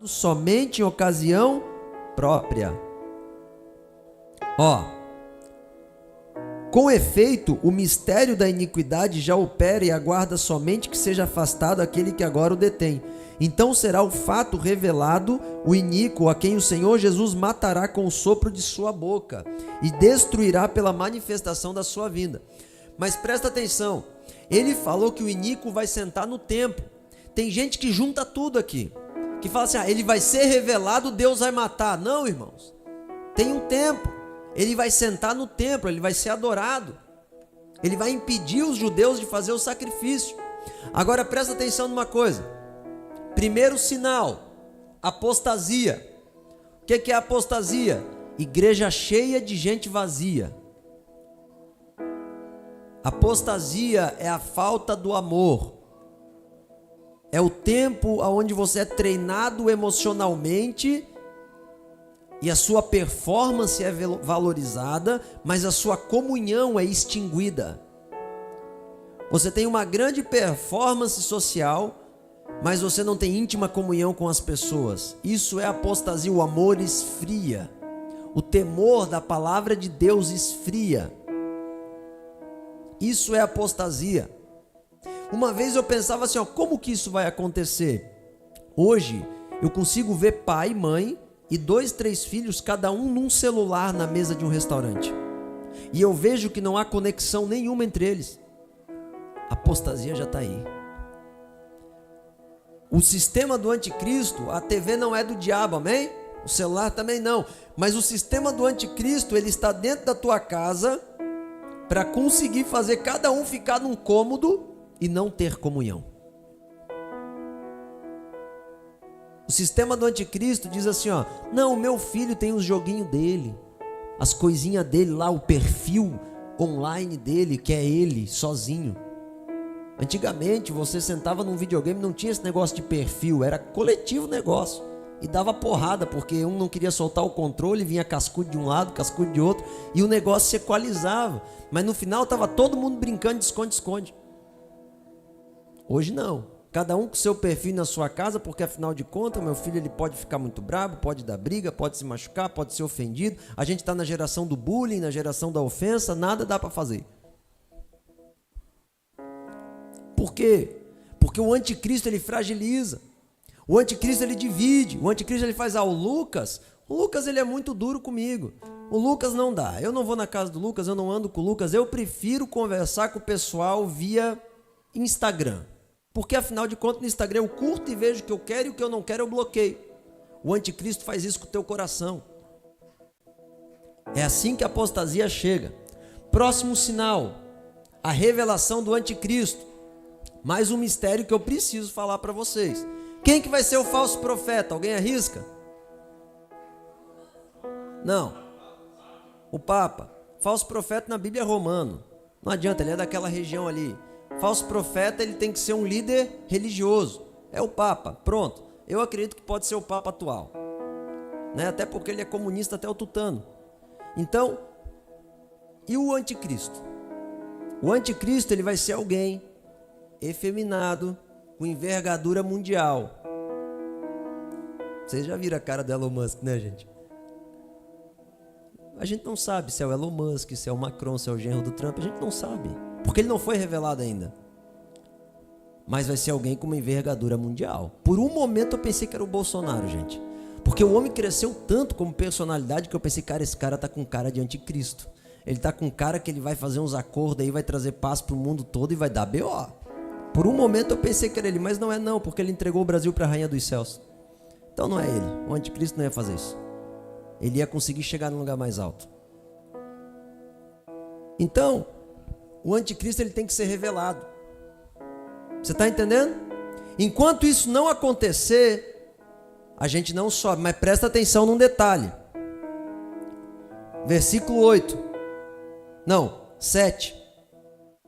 Somente em ocasião própria. Com efeito, o mistério da iniquidade já opera e aguarda somente que seja afastado aquele que agora o detém. Então será o fato revelado, o iníquo, a quem o Senhor Jesus matará com o sopro de sua boca e destruirá pela manifestação da sua vinda. Mas presta atenção, ele falou que o iníquo vai sentar no templo. Tem gente que junta tudo aqui, que fala assim, ele vai ser revelado, Deus vai matar. Não, irmãos, tem um tempo, ele vai sentar no templo, ele vai ser adorado, ele vai impedir os judeus de fazer o sacrifício. Agora presta atenção numa coisa, primeiro sinal, apostasia. O que é apostasia? Igreja cheia de gente vazia. Apostasia é a falta do amor. É o tempo onde você é treinado emocionalmente e a sua performance é valorizada, mas a sua comunhão é extinguida. Você tem uma grande performance social, mas você não tem íntima comunhão com as pessoas. Isso é apostasia, o amor esfria. O temor da palavra de Deus esfria. Isso é apostasia. Uma vez eu pensava assim, como que isso vai acontecer? Hoje, eu consigo ver pai, mãe e 2, 3 filhos, cada um num celular na mesa de um restaurante. E eu vejo que não há conexão nenhuma entre eles. A apostasia já está aí. O sistema do anticristo, a TV não é do diabo, amém? O celular também não. Mas o sistema do anticristo, ele está dentro da tua casa para conseguir fazer cada um ficar num cômodo e não ter comunhão. O sistema do anticristo diz assim, ó, não, o meu filho tem os joguinhos dele, as coisinhas dele lá, o perfil online dele, que é ele, sozinho. Antigamente, você sentava num videogame, não tinha esse negócio de perfil, era coletivo negócio. E dava porrada, porque um não queria soltar o controle, vinha cascudo de um lado, cascudo de outro, e o negócio se equalizava. Mas no final estava todo mundo brincando de esconde-esconde. Hoje não. Cada um com seu perfil na sua casa, porque afinal de contas, meu filho ele pode ficar muito bravo, pode dar briga, pode se machucar, pode ser ofendido. A gente está na geração do bullying, na geração da ofensa, nada dá para fazer. Por quê? Porque o anticristo ele fragiliza. O anticristo ele divide. O anticristo ele faz, o Lucas ele é muito duro comigo. O Lucas não dá. Eu não vou na casa do Lucas, eu não ando com o Lucas. Eu prefiro conversar com o pessoal via Instagram. Porque afinal de contas no Instagram eu curto e vejo o que eu quero e o que eu não quero eu bloqueio. O anticristo faz isso com o teu coração. É assim que a apostasia chega. Próximo sinal, a revelação do anticristo. Mais um mistério que eu preciso falar para vocês. Quem que vai ser o falso profeta? Alguém arrisca? Não. O Papa. Falso profeta na Bíblia é romano. Não adianta, ele é daquela região ali. Falso profeta, ele tem que ser um líder religioso. É o Papa, pronto. Eu acredito que pode ser o Papa atual, né? Até porque ele é comunista até o tutano. Então, e o anticristo? O anticristo ele vai ser alguém efeminado, com envergadura mundial. Vocês já viram a cara do Elon Musk, né, gente? A gente não sabe se é o Elon Musk, se é o Macron, se é o genro do Trump. A gente não sabe, porque ele não foi revelado ainda. Mas vai ser alguém com uma envergadura mundial. Por um momento eu pensei que era o Bolsonaro, gente. Porque o homem cresceu tanto como personalidade que eu pensei, cara, esse cara tá com cara de anticristo. Ele tá com cara que ele vai fazer uns acordos aí, vai trazer paz pro mundo todo e vai dar B.O. Por um momento eu pensei que era ele, mas não é não, porque ele entregou o Brasil para a rainha dos céus. Então não é ele. O anticristo não ia fazer isso. Ele ia conseguir chegar num lugar mais alto. Então, o anticristo ele tem que ser revelado. Você está entendendo? Enquanto isso não acontecer, a gente não sobe. Mas presta atenção num detalhe. Versículo 8. Não, 7.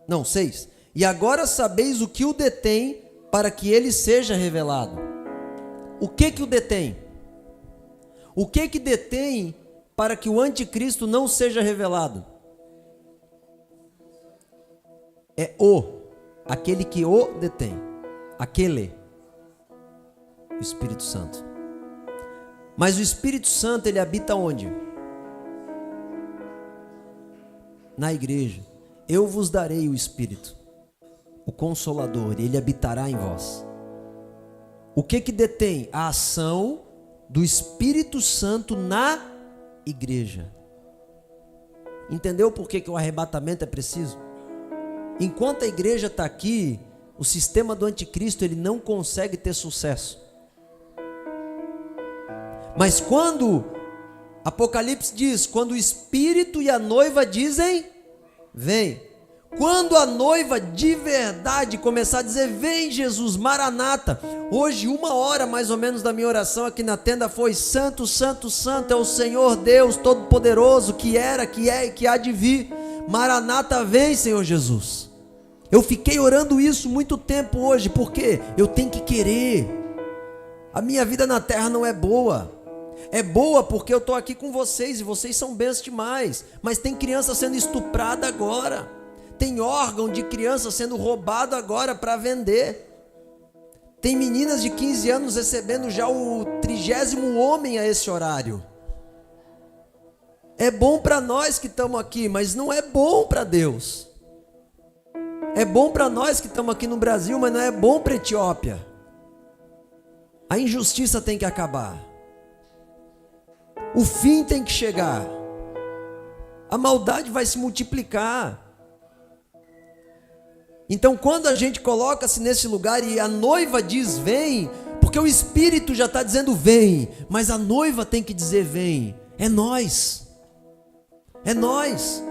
Não, 6. E agora sabeis o que o detém para que ele seja revelado. O que o detém? O que detém para que o anticristo não seja revelado? É aquele que o detém. Aquele. O Espírito Santo. Mas o Espírito Santo ele habita onde? Na igreja. Eu vos darei o Espírito, o Consolador, e ele habitará em vós. O que detém? A ação do Espírito Santo na igreja. Entendeu por que o arrebatamento é preciso? Enquanto a igreja está aqui, o sistema do anticristo ele não consegue ter sucesso. Mas quando Apocalipse diz, quando o Espírito e a noiva dizem, vem. Quando a noiva de verdade começar a dizer, vem Jesus, Maranata. Hoje 1 hora mais ou menos da minha oração aqui na tenda foi, Santo, Santo, Santo é o Senhor Deus Todo-Poderoso, que era, que é e que há de vir. Maranata, vem, Senhor Jesus. Eu fiquei orando isso muito tempo hoje, porque eu tenho que querer. A minha vida na terra não é boa. É boa porque eu estou aqui com vocês e vocês são bênçãos demais. Mas tem criança sendo estuprada agora. Tem órgão de criança sendo roubado agora para vender. Tem meninas de 15 anos recebendo já o 30º homem a esse horário. É bom para nós que estamos aqui, mas não é bom para Deus. É bom para nós que estamos aqui no Brasil, mas não é bom para a Etiópia. A injustiça tem que acabar. O fim tem que chegar. A maldade vai se multiplicar. Então, quando a gente coloca-se nesse lugar e a noiva diz vem, porque o Espírito já está dizendo vem, mas a noiva tem que dizer vem, é nós. É nós.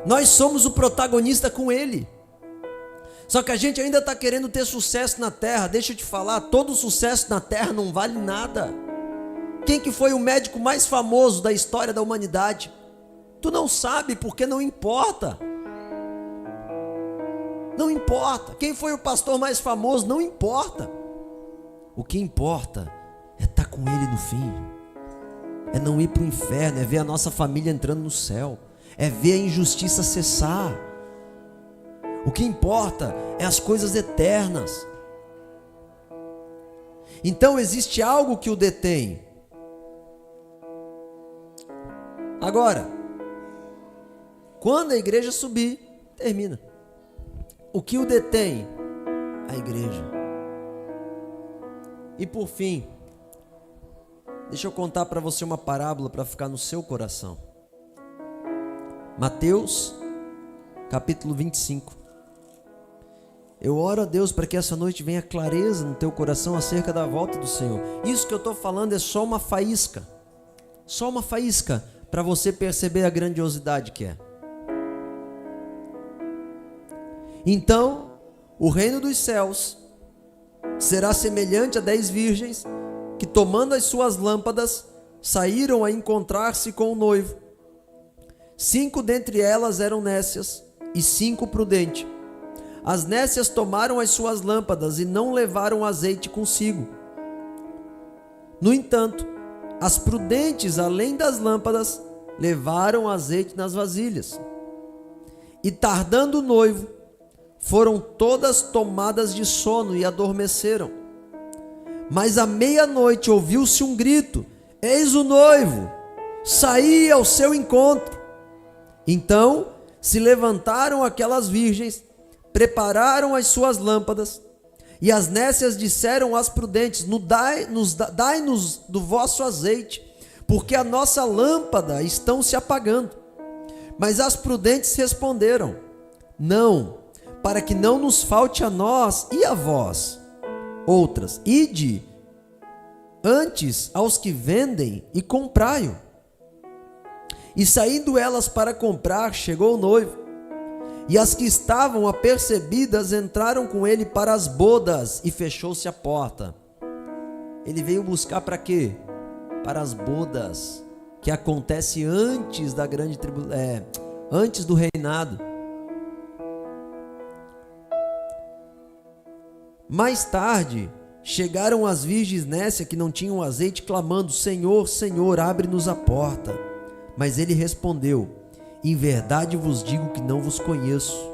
Nós somos o protagonista com Ele. Só que a gente ainda está querendo ter sucesso na terra. Deixa eu te falar, todo sucesso na terra não vale nada. Quem que foi o médico mais famoso da história da humanidade? Tu não sabe, porque não importa. Não importa. Quem foi o pastor mais famoso? Não importa. O que importa é estar com Ele no fim. É não ir para o inferno, é ver a nossa família entrando no céu. É ver a injustiça cessar. O que importa é as coisas eternas. Então existe algo que o detém. Agora, quando a igreja subir, termina. O que o detém? A igreja. E por fim, deixa eu contar para você uma parábola para ficar no seu coração. Mateus, capítulo 25. Eu oro a Deus para que essa noite venha clareza no teu coração acerca da volta do Senhor. Isso que eu estou falando é só uma faísca. Só uma faísca para você perceber a grandiosidade que é. Então, o reino dos céus será semelhante a 10 virgens que, tomando as suas lâmpadas, saíram a encontrar-se com o noivo. 5 dentre elas eram nécias e 5 prudentes. As nécias tomaram as suas lâmpadas e não levaram azeite consigo. No entanto, as prudentes, além das lâmpadas, levaram azeite nas vasilhas. E tardando o noivo, foram todas tomadas de sono e adormeceram. Mas à meia-noite ouviu-se um grito: eis o noivo, saí ao seu encontro. Então se levantaram aquelas virgens, prepararam as suas lâmpadas, e as nécias disseram às prudentes: dai-nos do vosso azeite, porque a nossa lâmpada estão se apagando. Mas as prudentes responderam: não, para que não nos falte a nós e a vós. Outras: ide antes aos que vendem e comprai-o. E saindo elas para comprar, chegou o noivo. E as que estavam apercebidas entraram com ele para as bodas, e fechou-se a porta. Ele veio buscar para quê? Para as bodas, que acontece antes da grande antes do reinado. Mais tarde, chegaram as virgens nécias que não tinham azeite, clamando: Senhor, Senhor, abre-nos a porta. Mas ele respondeu: em verdade vos digo que não vos conheço.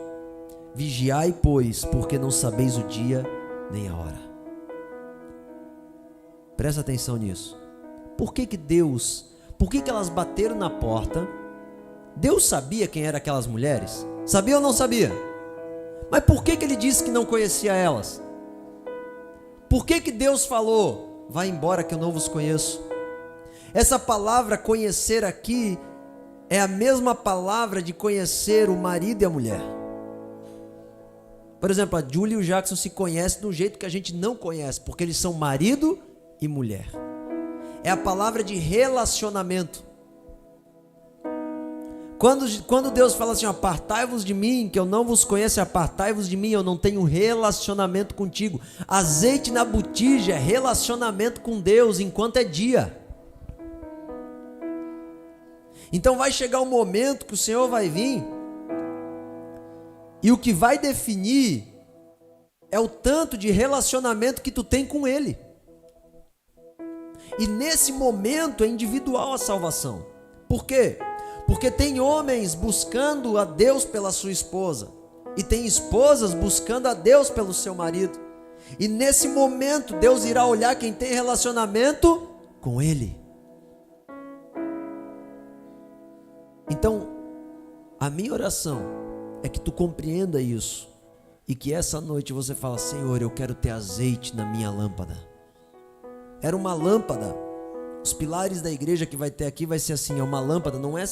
Vigiai, pois, porque não sabeis o dia nem a hora. Presta atenção nisso. Por que elas bateram na porta? Deus sabia quem eram aquelas mulheres? Sabia ou não sabia? Mas por que ele disse que não conhecia elas? Por que Deus falou: vai embora que eu não vos conheço? Essa palavra conhecer aqui é a mesma palavra de conhecer o marido e a mulher. Por exemplo, a Julie e o Jackson se conhecem de um jeito que a gente não conhece, porque eles são marido e mulher. É a palavra de relacionamento. Quando Deus fala assim: apartai-vos de mim, que eu não vos conheço, apartai-vos de mim, eu não tenho relacionamento contigo. Azeite na botija é relacionamento com Deus enquanto é dia. Então vai chegar um momento que o Senhor vai vir, e o que vai definir é o tanto de relacionamento que tu tem com Ele. E nesse momento é individual a salvação. Por quê? Porque tem homens buscando a Deus pela sua esposa, e tem esposas buscando a Deus pelo seu marido. E nesse momento Deus irá olhar quem tem relacionamento com Ele. Então, a minha oração é que tu compreenda isso, e que essa noite você fala: Senhor, eu quero ter azeite na minha lâmpada. Era uma lâmpada. Os pilares da igreja que vai ter aqui vai ser assim, é uma lâmpada, não é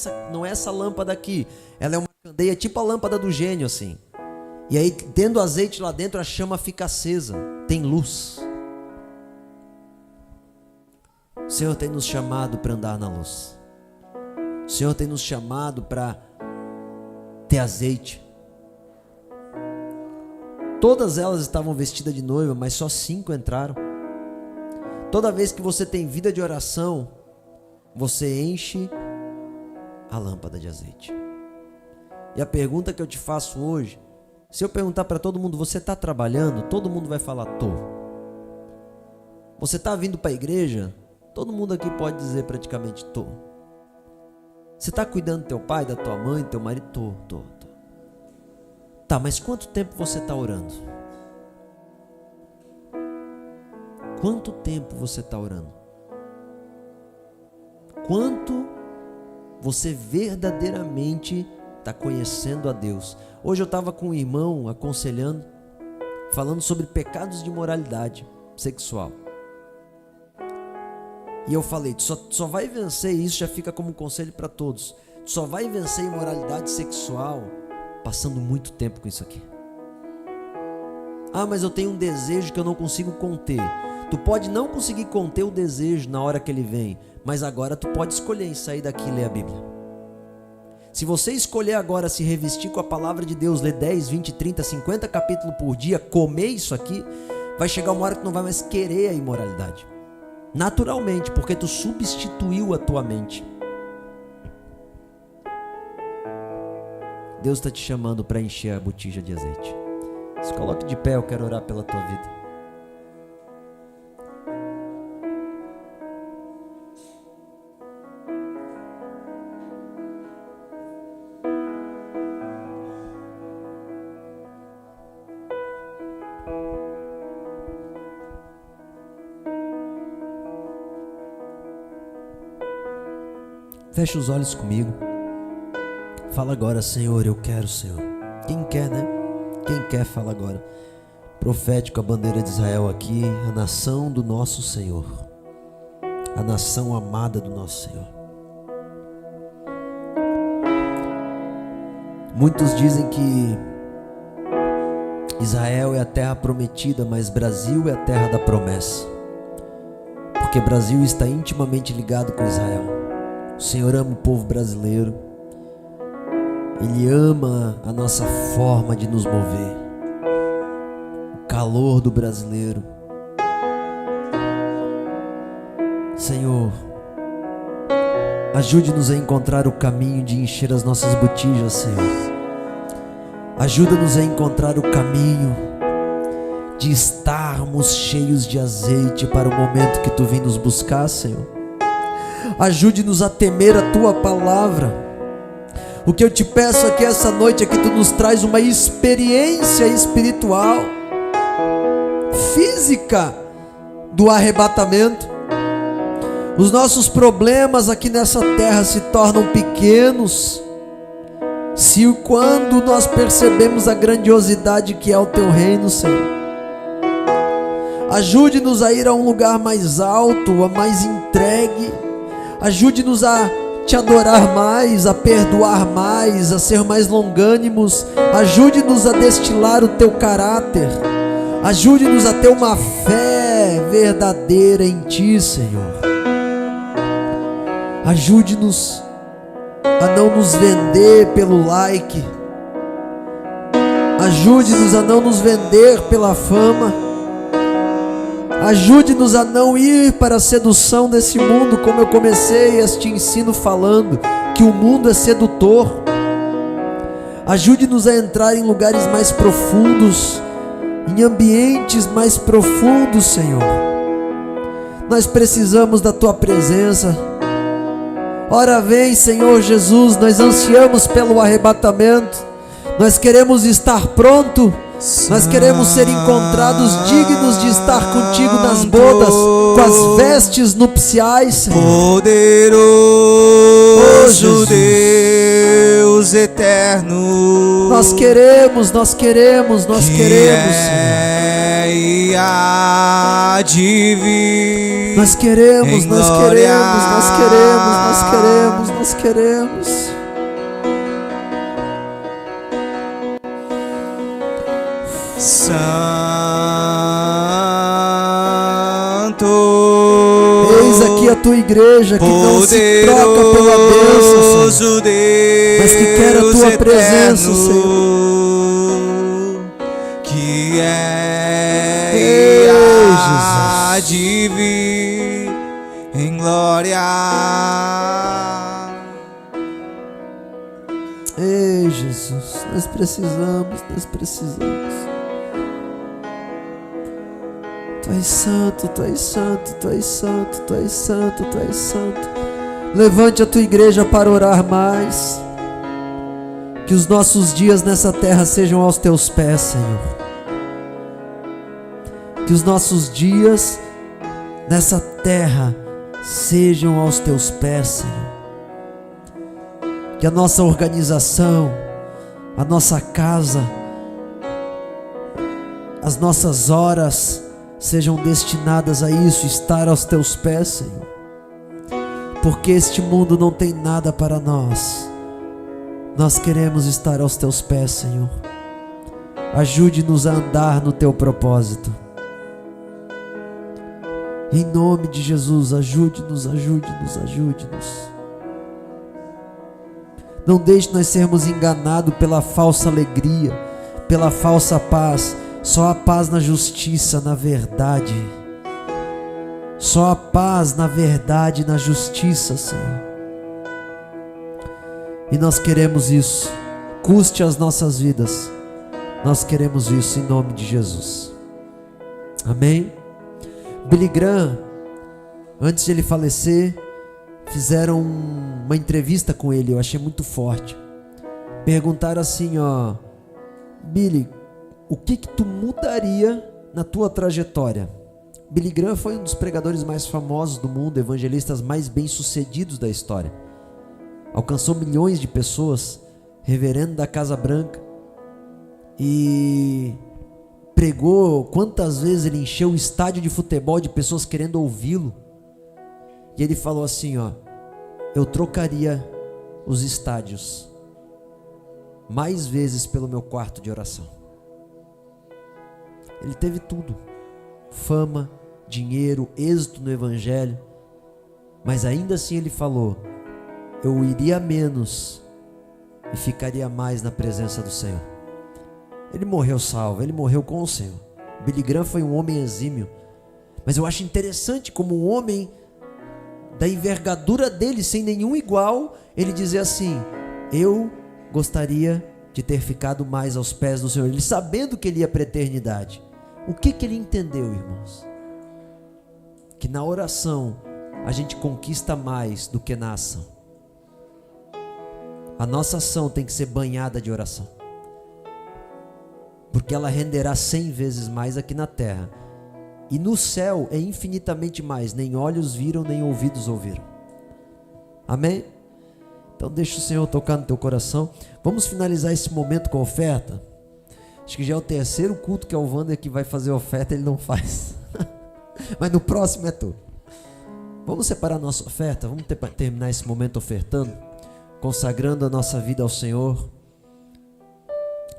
essa lâmpada aqui. Ela é uma candeia, tipo a lâmpada do gênio assim. E aí, tendo azeite lá dentro, a chama fica acesa, tem luz. O Senhor tem nos chamado para andar na luz. O Senhor tem nos chamado para ter azeite. Todas elas estavam vestidas de noiva, mas só 5 entraram. Toda vez que você tem vida de oração, você enche a lâmpada de azeite. E a pergunta que eu te faço hoje, se eu perguntar para todo mundo, você está trabalhando? Todo mundo vai falar, tô. Você está vindo para a igreja? Todo mundo aqui pode dizer praticamente, tô. Você está cuidando do teu pai, da tua mãe, do teu marido? Tô. Tá, mas quanto tempo você está orando? Quanto tempo você está orando? Quanto você verdadeiramente está conhecendo a Deus? Hoje eu estava com um irmão aconselhando, falando sobre pecados de imoralidade sexual. E eu falei, tu só vai vencer isso, já fica como um conselho para todos. Tu só vai vencer a imoralidade sexual passando muito tempo com isso aqui. Ah, mas eu tenho um desejo que eu não consigo conter. Tu pode não conseguir conter o desejo na hora que ele vem, mas agora tu pode escolher em sair daqui e ler a Bíblia. Se você escolher agora se revestir com a palavra de Deus, ler 10, 20, 30, 50 capítulos por dia, comer isso aqui, vai chegar uma hora que tu não vai mais querer a imoralidade. Naturalmente, porque tu substituiu a tua mente. Deus está te chamando para encher a botija de azeite. Se coloque de pé, eu quero orar pela tua vida. Fecha os olhos comigo. Fala agora, Senhor, eu quero, Senhor. Quem quer, né? Quem quer, fala agora. Profético, a bandeira de Israel aqui, a nação do nosso Senhor. A nação amada do nosso Senhor. Muitos dizem que Israel é a terra prometida, mas Brasil é a terra da promessa. Porque Brasil está intimamente ligado com Israel. O Senhor ama o povo brasileiro. Ele ama a nossa forma de nos mover, o calor do brasileiro. Senhor, ajude-nos a encontrar o caminho de encher as nossas botijas, Senhor. Ajuda-nos a encontrar o caminho de estarmos cheios de azeite para o momento que Tu vem nos buscar, Senhor. Ajude-nos a temer a Tua palavra. O que eu te peço aqui essa noite é que Tu nos traz uma experiência espiritual, física do arrebatamento. Os nossos problemas aqui nessa terra se tornam pequenos se quando nós percebemos a grandiosidade que é o Teu reino, Senhor. Ajude-nos a ir a um lugar mais alto, a mais entregue. Ajude-nos a Te adorar mais, a perdoar mais, a ser mais longânimos. Ajude-nos a destilar o Teu caráter. Ajude-nos a ter uma fé verdadeira em Ti, Senhor. Ajude-nos a não nos vender pelo like. Ajude-nos a não nos vender pela fama. Ajude-nos a não ir para a sedução desse mundo, como eu comecei este ensino falando, que o mundo é sedutor. Ajude-nos a entrar em lugares mais profundos, em ambientes mais profundos, Senhor. Nós precisamos da Tua presença. Ora vem, Senhor Jesus, nós ansiamos pelo arrebatamento. Nós queremos estar pronto. Nós queremos ser encontrados dignos de estar contigo nas bodas, com as vestes nupciais, Senhor. Poderoso Deus eterno, nós queremos, Senhor. E há de vir Nós queremos, em nós glória. queremos, nós queremos, nós queremos, nós queremos. Santo. Eis aqui a tua igreja que não se troca pela bênção, Senhor, mas que quer a tua presença, Senhor. Que é Ei, e há Jesus. de vir em glória. Ei, Jesus, nós precisamos, nós precisamos. Tu és santo, tu és santo, tu és santo, tu és santo, tu és santo. Levante a tua igreja para orar mais. Que os nossos dias nessa terra sejam aos teus pés, Senhor. Que os nossos dias nessa terra sejam aos teus pés, Senhor. Que a nossa organização, a nossa casa, as nossas horas sejam destinadas a isso, estar aos teus pés, Senhor. Porque este mundo não tem nada para nós. Nós queremos estar aos teus pés, Senhor. Ajude-nos a andar no teu propósito. Em nome de Jesus, ajude-nos, ajude-nos, ajude-nos. Não deixe nós sermos enganados pela falsa alegria, pela falsa paz. Só a paz na justiça, na verdade. Só a paz na verdade e na justiça, Senhor. E nós queremos isso. Custe as nossas vidas. Nós queremos isso em nome de Jesus. Amém? Billy Graham, antes de ele falecer, fizeram uma entrevista com ele. Eu achei muito forte. Perguntaram assim, ó: Billy, o que tu mudaria na tua trajetória? Billy Graham foi um dos pregadores mais famosos do mundo, evangelistas mais bem-sucedidos da história. Alcançou milhões de pessoas, reverendo da Casa Branca. E pregou, quantas vezes ele encheu o estádio de futebol de pessoas querendo ouvi-lo. E ele falou assim, ó: eu trocaria os estádios mais vezes pelo meu quarto de oração. Ele teve tudo: fama, dinheiro, êxito no evangelho. Mas ainda assim ele falou: eu iria menos e ficaria mais na presença do Senhor. Ele morreu salvo, ele morreu com o Senhor. Billy Graham foi um homem exímio. Mas eu acho interessante como um homem da envergadura dele, sem nenhum igual, ele dizer assim: eu gostaria de ter ficado mais aos pés do Senhor. Ele sabendo que ele ia para a eternidade. O que ele entendeu, irmãos? Que na oração a gente conquista mais do que na ação. A nossa ação tem que ser banhada de oração, porque ela renderá 100 vezes mais aqui na terra. E no céu é infinitamente mais. Nem olhos viram, nem ouvidos ouviram. Amém? Então deixa o Senhor tocar no teu coração. Vamos finalizar esse momento com a oferta. Acho que já é o terceiro culto que é o Wander que vai fazer oferta, ele não faz. Mas no próximo é tu. Vamos separar a nossa oferta. Vamos terminar esse momento ofertando, consagrando a nossa vida ao Senhor.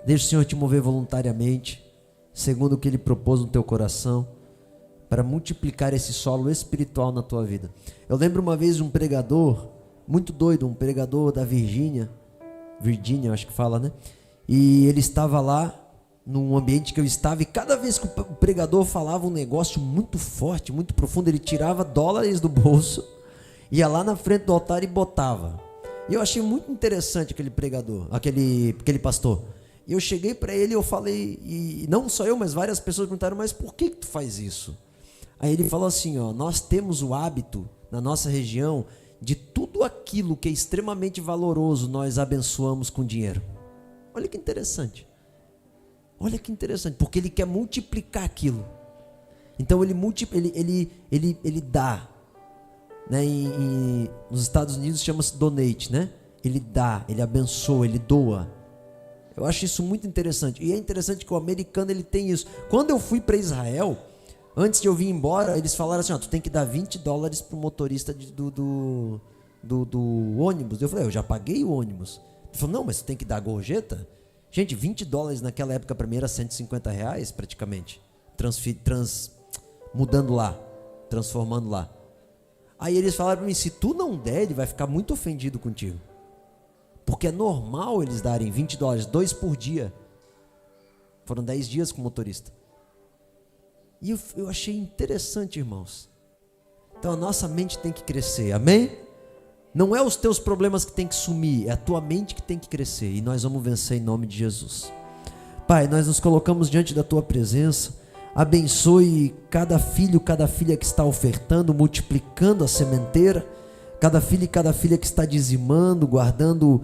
Deixa o Senhor te mover voluntariamente, segundo o que Ele propôs no teu coração, para multiplicar esse solo espiritual na tua vida. Eu lembro uma vez de um pregador muito doido, um pregador da Virgínia, acho que fala, né? E ele estava lá num ambiente que eu estava, e cada vez que o pregador falava um negócio muito forte, muito profundo, ele tirava dólares do bolso, ia lá na frente do altar e botava. E eu achei muito interessante aquele pregador, aquele pastor. E eu cheguei para ele e eu falei, e não só eu, mas várias pessoas perguntaram: mas por que tu faz isso? Aí ele falou assim, ó: nós temos o hábito na nossa região de tudo aquilo que é extremamente valoroso nós abençoamos com dinheiro. Olha que interessante. Olha que interessante, porque ele quer multiplicar aquilo. Então ele dá, né? Nos Estados Unidos chama-se donate, né? Ele dá, ele abençoa, ele doa. Eu acho isso muito interessante. E é interessante que o americano ele tem isso. Quando eu fui para Israel, Antes de eu vir embora, eles falaram assim, ó, tu tem que dar $20 pro motorista do ônibus. Eu falei, eu já paguei o ônibus. Ele falou, não, mas tu tem que dar gorjeta? Gente, $20 naquela época para mim era R$150 praticamente. Mudando lá, transformando lá. Aí eles falaram para mim, se tu não der, ele vai ficar muito ofendido contigo. Porque é normal eles darem $20, 2 por dia. Foram 10 dias com o motorista. E eu achei interessante, irmãos. Então a nossa mente tem que crescer, amém? Não é os teus problemas que tem que sumir, é a tua mente que tem que crescer. E nós vamos vencer em nome de Jesus. Pai, nós nos colocamos diante da tua presença. Abençoe cada filho, cada filha que está ofertando, multiplicando a sementeira. Cada filho e cada filha que está dizimando, guardando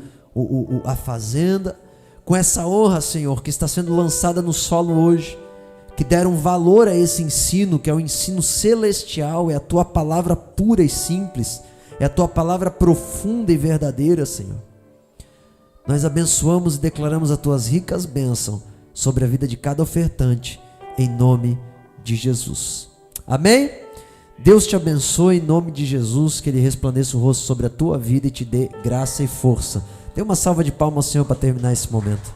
a fazenda. Com essa honra, Senhor, que está sendo lançada no solo hoje. Que deram valor a esse ensino, que é o ensino celestial. É a tua palavra pura e simples. É a tua palavra profunda e verdadeira, Senhor. Nós abençoamos e declaramos as tuas ricas bênçãos sobre a vida de cada ofertante. Em nome de Jesus. Amém? Deus te abençoe em nome de Jesus, que Ele resplandeça o rosto sobre a tua vida e te dê graça e força. Dê uma salva de palmas ao Senhor para terminar esse momento.